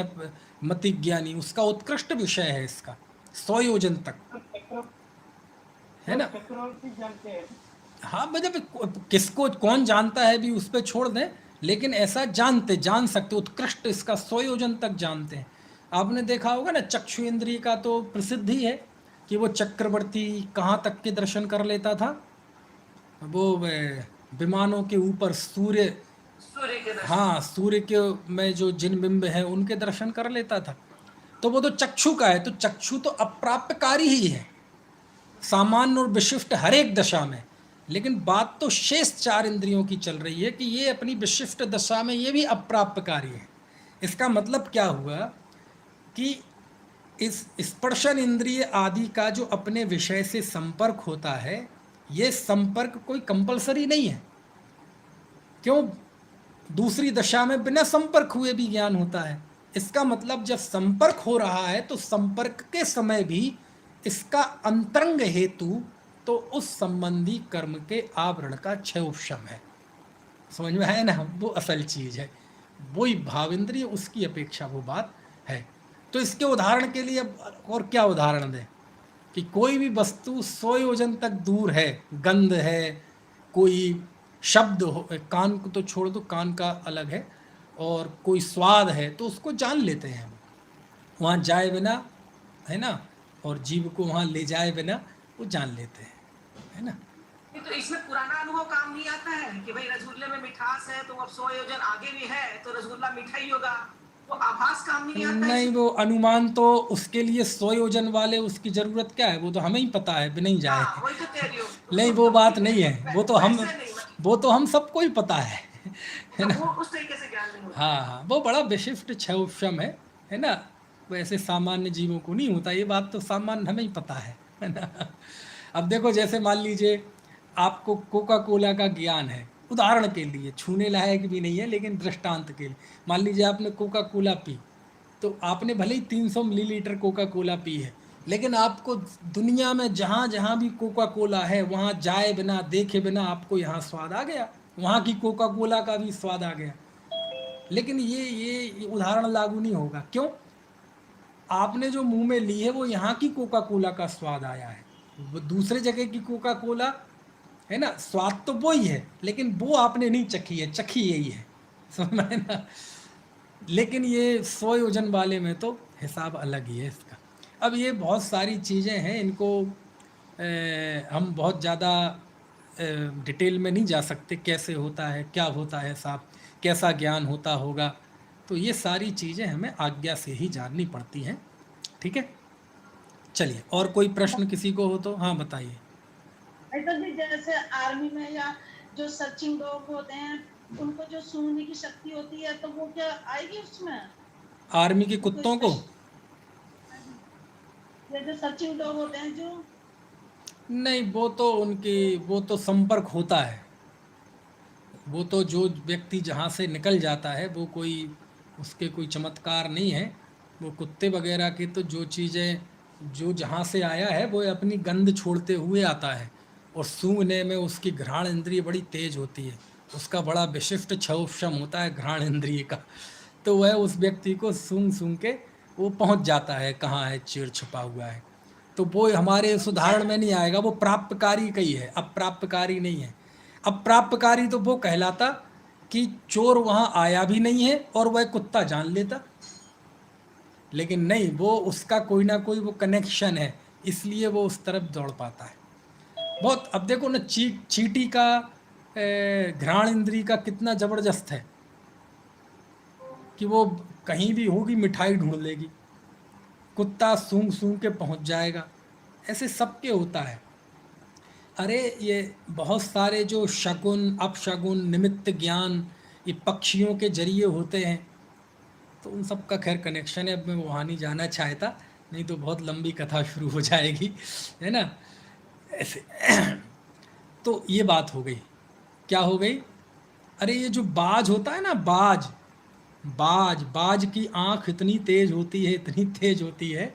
मति ज्ञानी, उसका उत्कृष्ट विषय है इसका 100 योजन तक, है ना। हाँ, मतलब किसको कौन जानता है भी उस पर छोड़ दें, लेकिन ऐसा जान सकते, उत्कृष्ट इसका 100 योजन तक जानते हैं। आपने देखा होगा ना, चक्षु इंद्रिय का तो प्रसिद्ध ही है कि वो चक्रवर्ती कहाँ तक के दर्शन कर लेता था, वो विमानों के ऊपर सूर्य के दर्शन, हाँ, सूर्य के में जो जिन बिंब हैं उनके दर्शन कर लेता था। तो वो तो चक्षु का है, तो चक्षु तो अप्राप्तकारी ही है, सामान्य और विशिष्ट हर एक दशा में। लेकिन बात तो शेष 4 इंद्रियों की चल रही है कि ये अपनी विशिष्ट दशा में ये भी अप्राप्तकारी है। इसका मतलब क्या हुआ कि इस स्पर्शन इंद्रिय आदि का जो अपने विषय से संपर्क होता है, ये संपर्क कोई कंपलसरी नहीं है। क्यों? दूसरी दशा में बिना संपर्क हुए भी ज्ञान होता है। इसका मतलब जब संपर्क हो रहा है तो संपर्क के समय भी इसका अंतरंग हेतु तो उस संबंधी कर्म के आवरण का क्षय उपशम है। समझ में है ना, वो असल चीज है, वही भावेंद्रिय, उसकी अपेक्षा वो बात है। तो इसके उदाहरण के लिए और क्या उदाहरण दें कि कोई भी वस्तु 100 योजन तक दूर है, गंध है, कोई शब्द हो, कान को तो छोड़ दो, कान का अलग है, और कोई स्वाद है, तो उसको जान लेते हैं वहाँ जाए बिना, है ना, और जीव को वहाँ ले जाए बिना वो जान लेते हैं, है ना। तो इसमें पुराना अनुभव काम नहीं आता है कि भाई रसगुल्ले में मिठास है तो अब 100 योजन आगे भी है तो रसगुल्ला मीठा ही होगा, वो आभास काम नहीं आता है। नहीं, वो अनुमान तो उसके लिए 100 योजन वाले उसकी जरूरत क्या है, वो तो हमें ही पता है बिना ही जाए। वही तो कह रही हूं। नहीं, वो बात नहीं है, वो तो हम सबको ही पता है ना, वो उस तरीके से ज्ञान नहीं होता। हाँ, वो बड़ा विशिष्ट क्षयोपशम है ना, वैसे सामान्य जीवों को नहीं होता, ये बात तो सामान्य हमें ही पता है ना। अब देखो, जैसे मान लीजिए आपको कोका कोला का ज्ञान है, उदाहरण के लिए, छूने लायक भी नहीं है लेकिन दृष्टांत के लिए, मान लीजिए आपने कोका कोला पी, तो आपने भले ही 300 मिलीलीटर कोका कोला पी है, लेकिन आपको दुनिया में जहाँ जहाँ भी कोका कोला है वहाँ जाए बिना, देखे बिना आपको यहाँ स्वाद आ गया, वहाँ की कोका कोला का भी स्वाद आ गया। लेकिन ये उदाहरण लागू नहीं होगा। क्यों? आपने जो मुंह में ली है वो यहाँ की कोका कोला का स्वाद आया है, वो दूसरे जगह की कोका कोला है ना, स्वाद तो वो ही है, लेकिन वो आपने नहीं चखी है, चखी यही है, समझ में ना। लेकिन ये 100 योजन वाले में तो हिसाब अलग ही है इसका। अब ये बहुत सारी चीज़ें हैं, इनको हम बहुत ज़्यादा डिटेल में नहीं जा सकते, कैसे होता है, क्या होता है साहब, कैसा ज्ञान होता होगा, तो ये सारी चीज़ें हमें आज्ञा से ही जाननी पड़ती हैं। ठीक है, चलिए, और कोई प्रश्न किसी को हो तो हाँ बताइए। ऐसा भी जैसे आर्मी में या जो सर्चिंग डॉग होते हैं उनको जो सूंघने की शक्ति होती है तो वो क्या आएगी उसमें? आर्मी के कोई कुत्तों को ये जो सचिव लोग होते हैं जो, नहीं, वो तो संपर्क होता है। वो तो जो व्यक्ति जहाँ से निकल जाता है वो कोई उसके कोई चमत्कार नहीं है। वो कुत्ते वगैरह की तो जो चीज़ें जो जहाँ से आया है वो अपनी गंध छोड़ते हुए आता है, और सूंघने में उसकी घ्राण इंद्रिय बड़ी तेज होती है। उसका बड़ा विशिष्ट छौशम होता है घ्राण इंद्रिय का। तो वह उस व्यक्ति को सूंघ सूंघ के वो पहुँच जाता है कहाँ है चीड़ छुपा हुआ है। तो वो हमारे इस उदाहरण में नहीं आएगा, वो प्राप्तकारी का ही है, अप्राप्तकारी नहीं है। अप्राप्तकारी तो वो कहलाता कि चोर वहाँ आया भी नहीं है और वह कुत्ता जान लेता, लेकिन नहीं, वो उसका कोई ना कोई वो कनेक्शन है, इसलिए वो उस तरफ दौड़ पाता है। बहुत, अब देखो ना, चींटी का घ्राण इंद्री का कितना ज़बरदस्त है कि वो कहीं भी होगी मिठाई ढूंढ लेगी, कुत्ता सूंघ सूंघ के पहुंच जाएगा। ऐसे सबके होता है। अरे ये बहुत सारे जो शगुन अपशगुन निमित्त ज्ञान ये पक्षियों के जरिए होते हैं, तो उन सब का खैर कनेक्शन है। अब मैं वहाँ नहीं जाना चाहता, नहीं तो बहुत लंबी कथा शुरू हो जाएगी, है ना। ऐसे तो ये बात हो गई। क्या हो गई? अरे ये जो बाज होता है ना, बाज बाज बाज की आँख इतनी तेज होती है, इतनी तेज होती है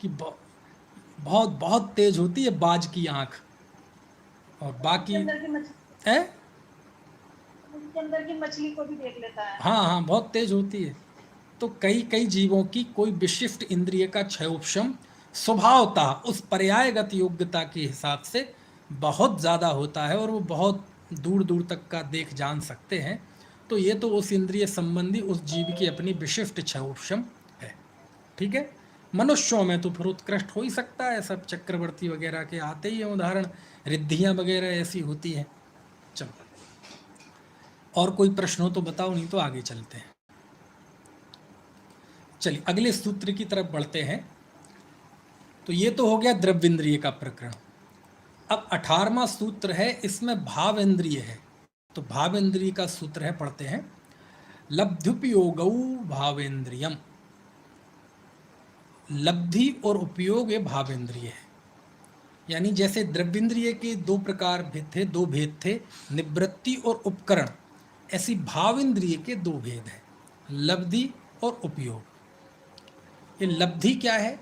कि बहुत बहुत तेज होती है बाज की आँख। और समुद्र के बाकी अंदर की मछली, है, समुद्र के अंदर की मछली को भी देख लेता है। हाँ हाँ, बहुत तेज होती है। तो कई कई जीवों की कोई विशिष्ट इंद्रिय का क्षयोपशम स्वभावतः उस पर्यायगत योग्यता के हिसाब से बहुत ज़्यादा होता है, और वो बहुत दूर दूर तक का देख जान सकते हैं। तो ये तो उस इंद्रिय संबंधी उस जीव की अपनी विशिष्ट क्षयोपशम है। ठीक है। मनुष्यों में तो फिर उत्कृष्ट हो ही सकता है, सब चक्रवर्ती वगैरह के आते ही हैं उदाहरण, रिद्धियाँ वगैरह ऐसी होती हैं। चलो, और कोई प्रश्न हो तो बताओ, नहीं तो आगे चलते हैं। चलिए अगले सूत्र की तरफ बढ़ते हैं। तो ये तो हो गया द्रव्येंद्रिय का प्रकरण। अब 18वां सूत्र है, इसमें भाव इंद्रिय है। तो भाव इंद्रिय का सूत्र है, पढ़ते हैं। लब्ध्युपयोगौ भावेंद्रियम। लब्धि और उपयोग ये भावेंद्रिय है। यानी जैसे द्रव्येंद्रिय के दो प्रकार थे, दो भेद थे, निवृत्ति और उपकरण, ऐसी भावेंद्रिय के दो भेद हैं, लब्धि और उपयोग। ये लब्धि क्या है?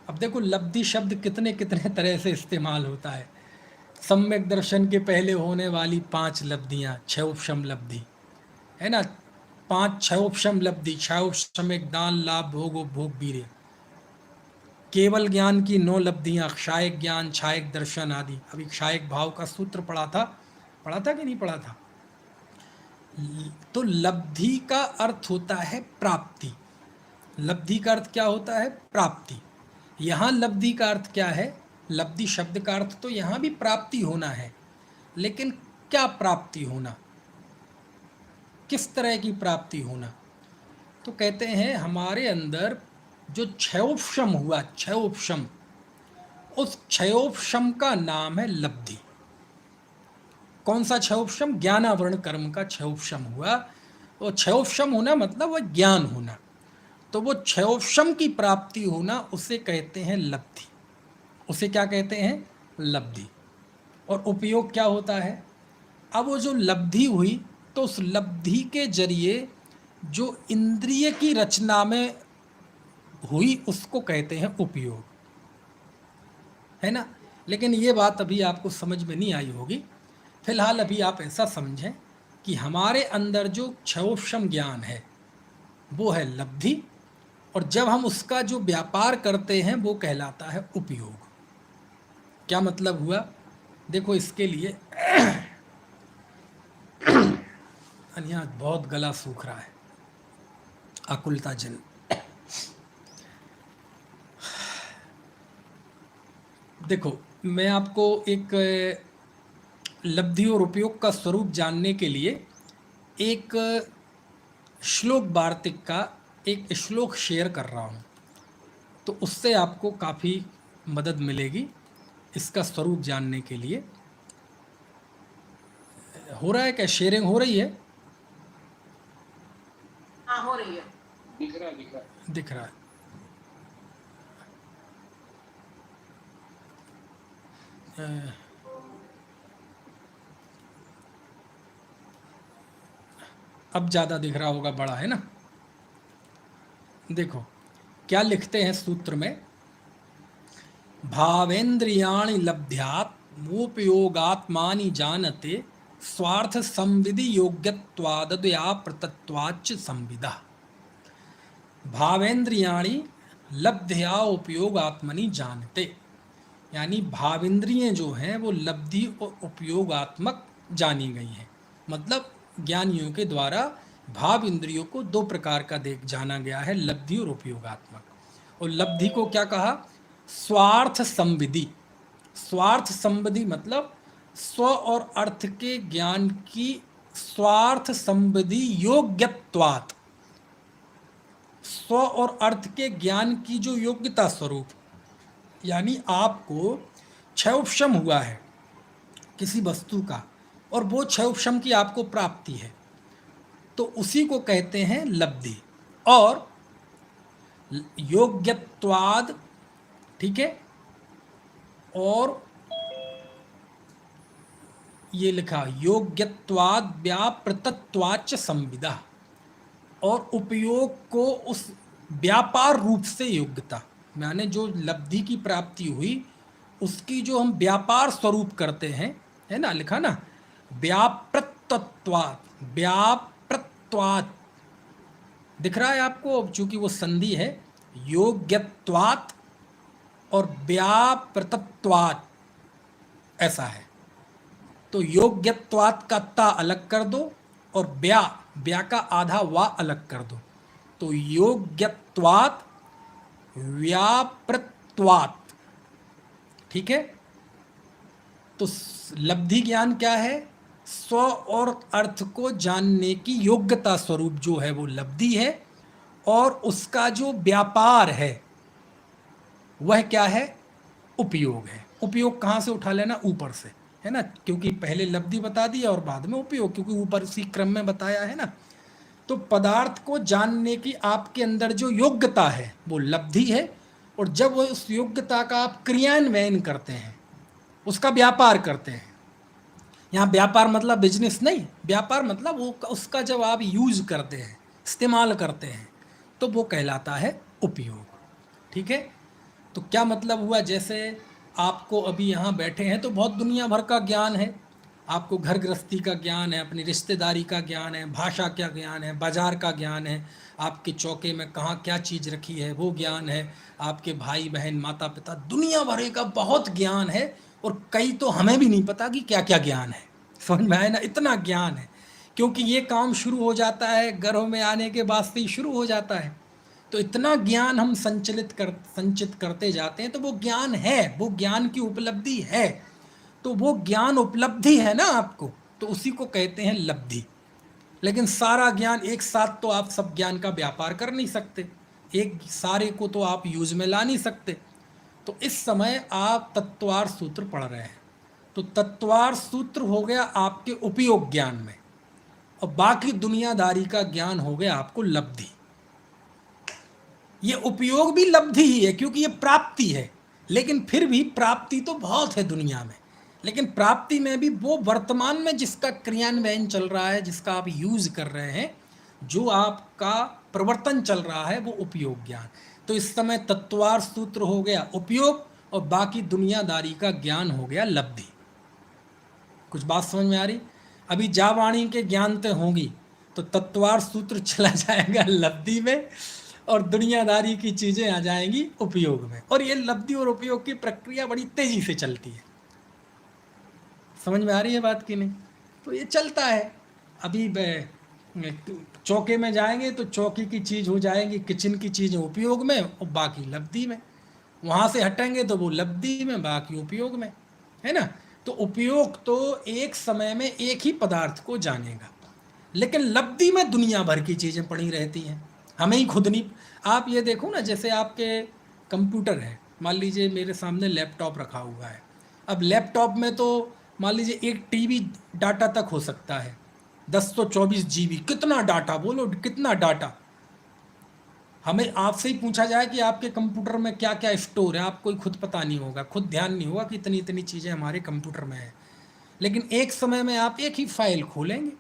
अब देखो, लब्धि शब्द कितने कितने तरह से इस्तेमाल होता है। सम्यक दर्शन के पहले होने वाली 5 लब्धियाँ, क्षयोपशम लब्धि, है ना। 5 क्षयोपशम लब्धि, क्षयोपशम दान लाभ भोग उपभोग वीर्य। केवल ज्ञान की 9 लब्धियाँ, क्षायक ज्ञान, क्षायक दर्शन आदि। अभी क्षायक भाव का सूत्र पढ़ा था कि नहीं पढ़ा था? तो लब्धि का अर्थ होता है प्राप्ति। लब्धि का अर्थ क्या होता है? प्राप्ति। यहाँ लब्धि का अर्थ क्या है? लब्धि शब्द का अर्थ तो यहाँ भी प्राप्ति होना है, लेकिन क्या प्राप्ति होना, किस तरह की प्राप्ति होना? तो कहते हैं हमारे अंदर जो क्षयोपशम हुआ, क्षयोपशम, उस क्षयोपशम का नाम है लब्धि। कौन सा क्षयोपशम? ज्ञानावरण कर्म का क्षयोपशम हुआ। और क्षयोपशम होना मतलब वह ज्ञान होना। तो वो क्षयोपशम की प्राप्ति होना, उसे कहते हैं लब्धि। उसे क्या कहते हैं? लब्धि। और उपयोग क्या होता है? अब वो जो लब्धि हुई, तो उस लब्धि के जरिए जो इंद्रिय की रचना में हुई, उसको कहते हैं उपयोग, है ना। लेकिन ये बात अभी आपको समझ में नहीं आई होगी। फिलहाल अभी आप ऐसा समझें कि हमारे अंदर जो क्षयोपशम ज्ञान है वो है लब्धि, और जब हम उसका जो व्यापार करते हैं वो कहलाता है उपयोग। क्या मतलब हुआ? देखो, इसके लिए यहाँ बहुत गला सूख रहा है, आकुलता जन। देखो, मैं आपको एक लब्धि और उपयोग का स्वरूप जानने के लिए एक श्लोक वार्तिक का एक श्लोक शेयर कर रहा हूँ, तो उससे आपको काफ़ी मदद मिलेगी इसका स्वरूप जानने के लिए। हो रहा है क्या? शेयरिंग हो रही है? हाँ हो रही है। दिख रहा है। अब ज़्यादा दिख रहा होगा, बड़ा है ना। देखो क्या लिखते हैं सूत्र में, भावेन्द्रियाणि लब्ध्यात् मोपयोगात्मानि जानते स्वार्थ संविधि योग्यत्वादया प्रतत्वाच्च संविदा। भावेन्द्रियाणि लब्ध्या उपयोगात्मनि जानते, यानी भावेंद्रियां जो हैं वो लब्धि और उपयोगात्मक जानी गई हैं। मतलब ज्ञानियों के द्वारा भाव इंद्रियों को दो प्रकार का देख जाना गया है, लब्धि और उपयोगात्मक। और लब्धि को क्या कहा? स्वार्थ संविधि। स्वार्थ संविधि मतलब स्व और अर्थ के ज्ञान की स्वार्थ संविधि योग्यत्वात्, स्व और अर्थ के ज्ञान की जो योग्यता स्वरूप, यानी आपको क्षयोपशम हुआ है किसी वस्तु का और वो क्षयोपशम की आपको प्राप्ति है, तो उसी को कहते हैं लब्धि। और योग्यत्वाद, ठीक है, और ये लिखा योग्यत्वाद व्यापृतत्वाच्च संविदा, और उपयोग को उस व्यापार रूप से योग्यता, माने जो लब्धि की प्राप्ति हुई उसकी जो हम व्यापार स्वरूप करते हैं, है ना, लिखा ना, व्यापृतत्वात्, व्यापृत्वात् दिख रहा है आपको, चूंकि वो संधि है, योग्यत्वात् और व्यापृतत्वात् ऐसा है। तो योग्यत्वात् का ता अलग कर दो और व्या का आधा वा अलग कर दो, तो योग्यत्वात् व्यापृत्वात्, ठीक है। तो लब्धि ज्ञान क्या है? स्व और अर्थ को जानने की योग्यता स्वरूप जो है वो लब्धि है, और उसका जो व्यापार है वह क्या है? उपयोग है। उपयोग कहाँ से उठा लेना? ऊपर से, है ना, क्योंकि पहले लब्धि बता दिया और बाद में उपयोग, क्योंकि ऊपर उसी क्रम में बताया है ना। तो पदार्थ को जानने की आपके अंदर जो योग्यता है वो लब्धि है, और जब वो उस योग्यता का आप क्रियान्वयन करते हैं, उसका व्यापार करते हैं, यहाँ व्यापार मतलब बिजनेस नहीं, व्यापार मतलब वो उसका जब आप यूज करते हैं, इस्तेमाल करते हैं, तो वो कहलाता है उपयोग, ठीक है। तो क्या मतलब हुआ? जैसे आपको अभी यहाँ बैठे हैं तो बहुत दुनिया भर का ज्ञान है, आपको घर गृहस्थी का ज्ञान है, अपनी रिश्तेदारी का ज्ञान है, भाषा का ज्ञान है, बाजार का ज्ञान है, आपके चौके में कहाँ क्या चीज़ रखी है वो ज्ञान है, आपके भाई बहन माता पिता, दुनिया भर का बहुत ज्ञान है, और कई तो हमें भी नहीं पता कि क्या क्या ज्ञान है। समझ में आए ना? इतना ज्ञान है, क्योंकि ये काम शुरू हो जाता है घरों में आने के बाद से ही शुरू हो जाता है। तो इतना ज्ञान हम संचित करते जाते हैं, तो वो ज्ञान है, वो ज्ञान की उपलब्धि है। तो वो ज्ञान उपलब्धि है ना आपको, तो उसी को कहते हैं लब्धि। लेकिन सारा ज्ञान एक साथ तो आप सब ज्ञान का व्यापार कर नहीं सकते, एक सारे को तो आप यूज में ला नहीं सकते। तो इस समय आप तत्वार सूत्र पढ़ रहे हैं, तो तत्वार सूत्र हो गया आपके उपयोग ज्ञान में, और बाकी दुनियादारी का ज्ञान हो गया आपको लब्धि। ये उपयोग भी लब्धि ही है, क्योंकि ये प्राप्ति है, लेकिन फिर भी प्राप्ति तो बहुत है दुनिया में, लेकिन प्राप्ति में भी वो वर्तमान में जिसका क्रियान्वयन चल रहा है, जिसका आप यूज कर रहे हैं, जो आपका प्रवर्तन चल रहा है, वो उपयोग ज्ञान। तो इस समय तत्वार सूत्र हो गया उपयोग, और बाकी दुनियादारी का ज्ञान हो गया लब्धि। कुछ बात समझ में आ रही? अभी जावाणी के ज्ञानते होंगी तो तत्वार सूत्र चला जाएगा लब्धि में, और दुनियादारी की चीजें आ जाएंगी उपयोग में, और ये लब्धि और उपयोग की प्रक्रिया बड़ी तेजी से चलती है। समझ में आ रही है बात की नहीं? तो ये चलता है। अभी चौके में जाएंगे तो चौकी की चीज़ हो जाएगी, किचन की चीज़ उपयोग में और बाकी लब्धि में, वहाँ से हटेंगे तो वो लब्धि में, बाकी उपयोग में, है ना। तो उपयोग तो एक समय में एक ही पदार्थ को जानेगा, लेकिन लब्धि में दुनिया भर की चीज़ें पड़ी रहती हैं, हमें ही खुद नहीं। आप ये देखो ना, जैसे आपके कंप्यूटर है, मान लीजिए मेरे सामने लैपटॉप रखा हुआ है, अब लैपटॉप में तो मान लीजिए एक टीबी डाटा तक हो सकता है, 1024 जीबी। कितना डाटा, बोलो कितना डाटा। हमें आपसे ही पूछा जाए कि आपके कंप्यूटर में क्या क्या स्टोर है, आपको खुद पता नहीं होगा, खुद ध्यान नहीं होगा कि इतनी इतनी चीज़ें हमारे कंप्यूटर में है। लेकिन एक समय में आप एक ही फाइल खोलेंगे,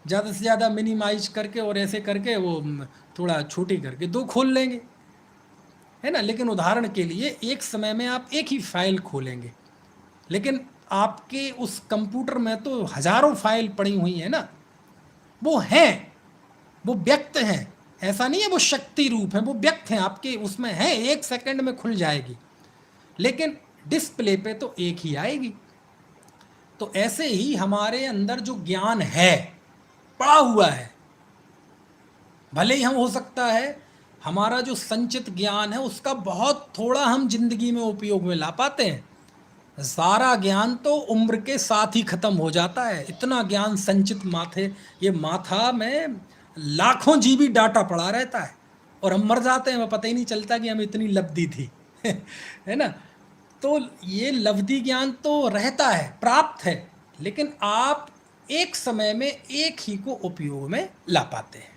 ज़्यादा से ज़्यादा मिनिमाइज करके और ऐसे करके वो थोड़ा छोटी करके 2 खोल लेंगे, है ना। लेकिन उदाहरण के लिए एक समय में आप एक ही फाइल खोलेंगे, लेकिन आपके उस कंप्यूटर में तो हजारों फाइल पड़ी हुई हैं ना। वो हैं, वो व्यक्त हैं, ऐसा नहीं है वो शक्ति रूप है, वो व्यक्त हैं आपके उसमें है, 1 सेकंड में खुल जाएगी, लेकिन डिस्प्ले पे तो एक ही आएगी। तो ऐसे ही हमारे अंदर जो ज्ञान है पड़ा हुआ है, भले ही हम हो सकता है हमारा जो संचित ज्ञान है उसका बहुत थोड़ा हम जिंदगी में उपयोग में ला पाते हैं, सारा ज्ञान तो उम्र के साथ ही खत्म हो जाता है। इतना ज्ञान संचित माथे, ये माथा में लाखों जीबी डाटा पड़ा रहता है और हम मर जाते हैं, हमें पता ही नहीं चलता कि हमें इतनी लब्धि थी है ना। तो ये लब्धि ज्ञान तो रहता है, प्राप्त है, लेकिन आप एक समय में एक ही को उपयोग में ला पाते हैं।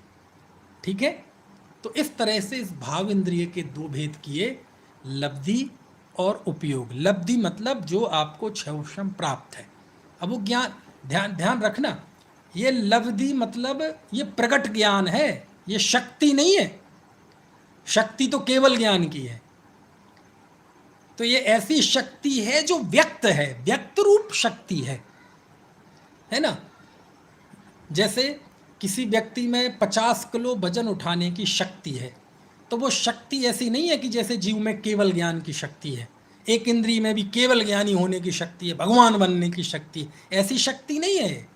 ठीक है। तो इस तरह से इस भाव इंद्रिय के 2 भेद किए, लब्धि और उपयोग। लब्धि मतलब जो आपको क्षयवशम प्राप्त है। अब वो ज्ञान, ध्यान ध्यान रखना, ये लब्धि मतलब ये प्रकट ज्ञान है, ये शक्ति नहीं है। शक्ति तो केवल ज्ञान की है। तो ये ऐसी शक्ति है जो व्यक्त है, व्यक्त रूप शक्ति है ना। जैसे किसी व्यक्ति में 50 किलो वजन उठाने की शक्ति है, तो वो शक्ति ऐसी नहीं है कि जैसे जीव में केवल ज्ञान की शक्ति है, एक इंद्रिय में भी केवल ज्ञानी होने की शक्ति है, भगवान बनने की शक्ति, ऐसी शक्ति नहीं है।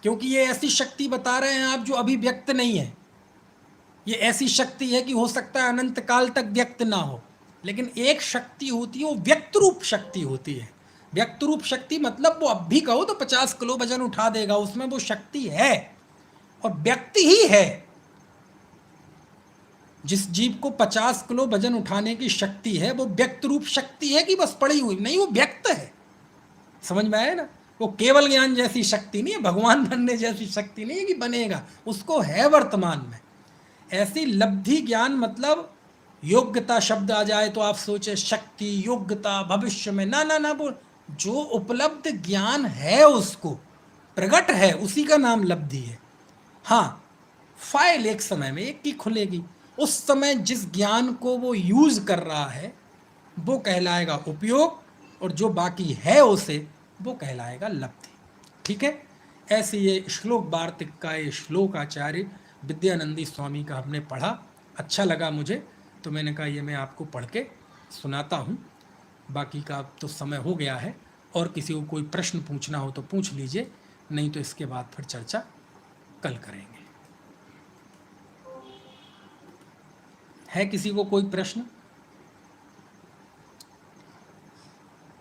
क्योंकि ये ऐसी शक्ति बता रहे हैं आप जो अभी व्यक्त नहीं है। ये ऐसी शक्ति है कि हो सकता है अनंत काल तक व्यक्त ना हो, लेकिन एक शक्ति होती है वो व्यक्त रूप शक्ति होती है। व्यक्त रूप शक्ति मतलब वो अब भी कहो तो 50 किलो वजन उठा देगा, उसमें वो शक्ति है और व्यक्ति ही है। जिस जीव को 50 किलो वजन उठाने की शक्ति है वो व्यक्त रूप शक्ति है कि बस पड़ी हुई नहीं, वो व्यक्त है। समझ में आया ना। वो केवल ज्ञान जैसी शक्ति नहीं है, भगवान बनने जैसी शक्ति नहीं है कि बनेगा, उसको है वर्तमान में। ऐसी लब्धि ज्ञान मतलब योग्यता शब्द आ जाए तो आप सोचे शक्ति, योग्यता भविष्य में, ना ना ना, वो जो उपलब्ध ज्ञान है उसको प्रकट है, उसी का नाम लब्धि है। हाँ, फाइल एक समय में एक की खुलेगी, उस समय जिस ज्ञान को वो यूज कर रहा है वो कहलाएगा उपयोग, और जो बाकी है उसे वो कहलाएगा लब्धि। ठीक है। ऐसे ये श्लोक वार्तिक का ये श्लोक आचार्य विद्यानंदी स्वामी का हमने पढ़ा, अच्छा लगा मुझे, तो मैंने कहा ये मैं आपको पढ़ के सुनाता हूँ। बाकी का अब तो समय हो गया है, और किसी को कोई प्रश्न पूछना हो तो पूछ लीजिए, नहीं तो इसके बाद फिर चर्चा कल करेंगे। है किसी को कोई प्रश्न?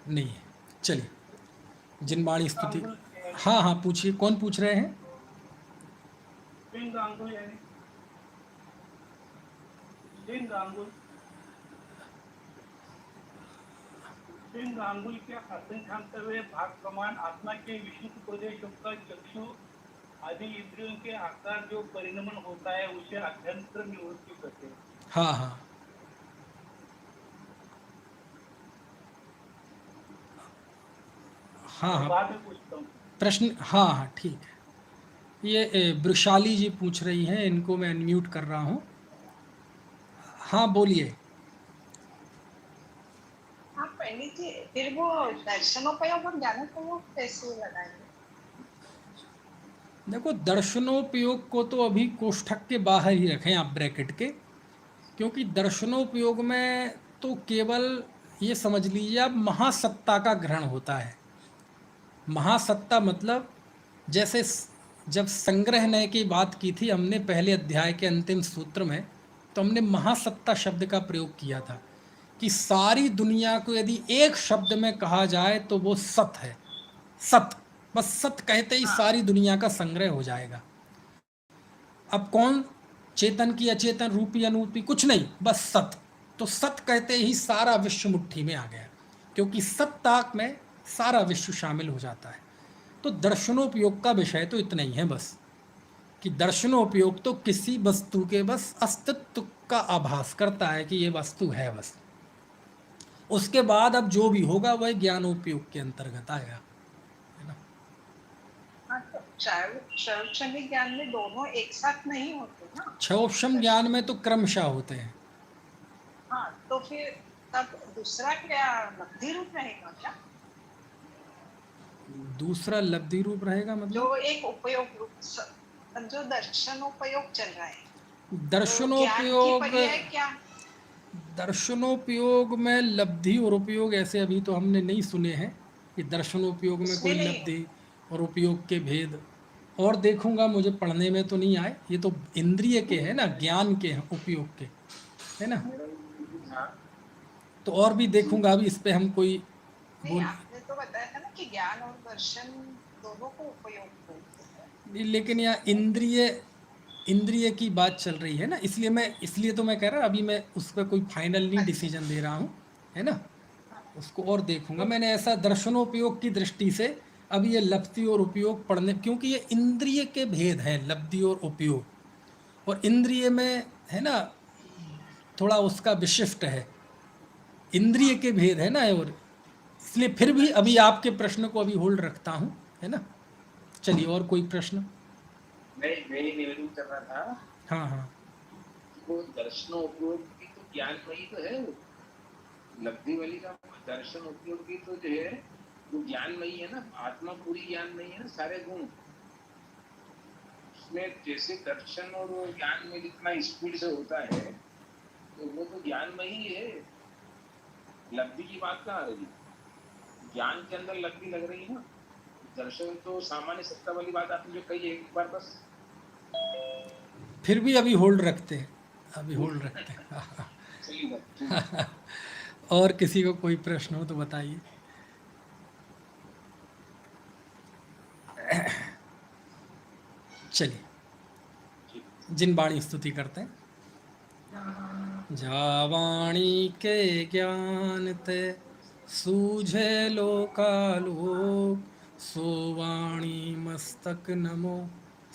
नहीं है, चलिए। जिनवाणी स्तुति, हाँ हाँ पूछिए, कौन पूछ रहे हैं? गांगुल के आत्मशांतव्य भाग प्रमाण आत्मा के विशुद्ध प्रदेशों का चक्षु आदि इंद्रियों के आकार जो परिणमन होता है उसे अभ्यंतर निवृत्ति कहते हैं। हाँ हाँ हाँ हाँ बाद में पूछता हूँ प्रश्न। हाँ हाँ ठीक है। ये वृषाली जी पूछ रही हैं, इनको मैं अनम्यूट कर रहा हूँ। हाँ बोलिए। हाँ पंडित जी, फिर वो दर्शनोपयोग और ज्ञानोपयोग कैसे लगाएंगे? देखो, दर्शनोपयोग को तो अभी कोष्ठक के बाहर ही रखें आप, ब्रैकेट के, क्योंकि दर्शनोपयोग में तो केवल ये समझ लीजिए आप महासत्ता का ग्रहण होता है। महासत्ता मतलब जैसे जब संग्रहणय की बात की थी हमने पहले अध्याय के अंतिम सूत्र में, तो हमने महासत्ता शब्द का प्रयोग किया था कि सारी दुनिया को यदि एक शब्द में कहा जाए तो वो सत है। सत, बस सत कहते ही सारी दुनिया का संग्रह हो जाएगा। अब कौन, चेतन की अचेतन, रूपी अनूपी, कुछ नहीं, बस सत। तो सत कहते ही सारा विश्व मुट्ठी में आ गया, क्योंकि सत्ता में सारा विश्व शामिल हो जाता है। तो दर्शनोपयोग का विषय तो इतना ही है बस, कि दर्शनोपयोग तो किसी वस्तु के बस अस्तित्व का आभास करता है कि ये वस्तु है बस। उसके बाद अब जो भी होगा वह ज्ञानोपयोग के अंतर्गत आएगा, है ना। हाँ, तो सर्वक्षणिक ज्ञान में दोनों एक साथ नहीं होते ना। क्षोभम ज्ञान में तो क्रमशः होते हैं। हाँ, तो फिर तब दूसरा क्या लब्धि रूप रहेगा क्या? दूसरा लब्धि रूप रहेगा मतलब जो एक उपयोग रूप जो दर्शनोपयोग चल रहा है, तो ज्ञान की दर्शनोपयोग, पर्याय क्या? दर्शनोपयोग में लब्धि और उपयोग ऐसे अभी तो हमने नहीं सुने हैं कि दर्शनोपयोग में उसमें कोई नहीं लब्धि और उपयोग के भेद। और देखूंगा, मुझे पढ़ने में तो नहीं आए, ये तो इंद्रिय के हैं ना, ज्ञान के हैं, उपयोग के, है ना। तो और भी देखूंगा, अभी इस पे हम कोई नहीं, बोल आपने तो बताया था ना कि ज्ञान और दर्शन दोनों को उपयोग बोलते हैं। लेकिन यहाँ इंद्रिय की बात चल रही है ना, इसलिए तो मैं कह रहा अभी मैं उस पर कोई फाइनल नहीं डिसीजन दे रहा हूँ, है ना। उसको और देखूंगा। मैंने ऐसा दर्शनोपयोग की दृष्टि से अभी ये लब्धि और उपयोग पढ़ने, क्योंकि ये इंद्रिय के भेद हैं लब्धि और उपयोग, और इंद्रिय में है ना थोड़ा उसका विशिष्ट है, इंद्रिय के भेद है ना। और इसलिए फिर भी अभी आपके प्रश्न को अभी होल्ड रखता हूँ, है ना। चलिए, और कोई प्रश्न? मैं ये निवेदन कर रहा था, हाँ हाँ, वो दर्शन उपयोग की तो ज्ञान वही तो है, वो लब्धि वाली का दर्शन उपयोग की तो जो है वो ज्ञानमयी है ना, आत्मा पूरी ज्ञानमयी है ना, सारे गुण उसमें जैसे दर्शन और ज्ञान में जितना स्पीड से होता है तो वो तो ज्ञानमयी है। लब्धि की बात कहाँ रही, ज्ञान के अंदर लब्धि लग रही है ना। दर्शन तो सामान्य सत्ता वाली बात आपने जो कही एक बार बस, फिर भी अभी होल्ड रखते हैं, अभी होल्ड रखते हैं। चलिए। और किसी को कोई प्रश्न हो तो बताइए। चलिए, जिन वाणी स्तुति करते हैं। जावाणी के ज्ञान ते सूझे लोकालोक, सो वाणी मस्तक नमो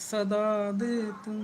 सदा दे तुम।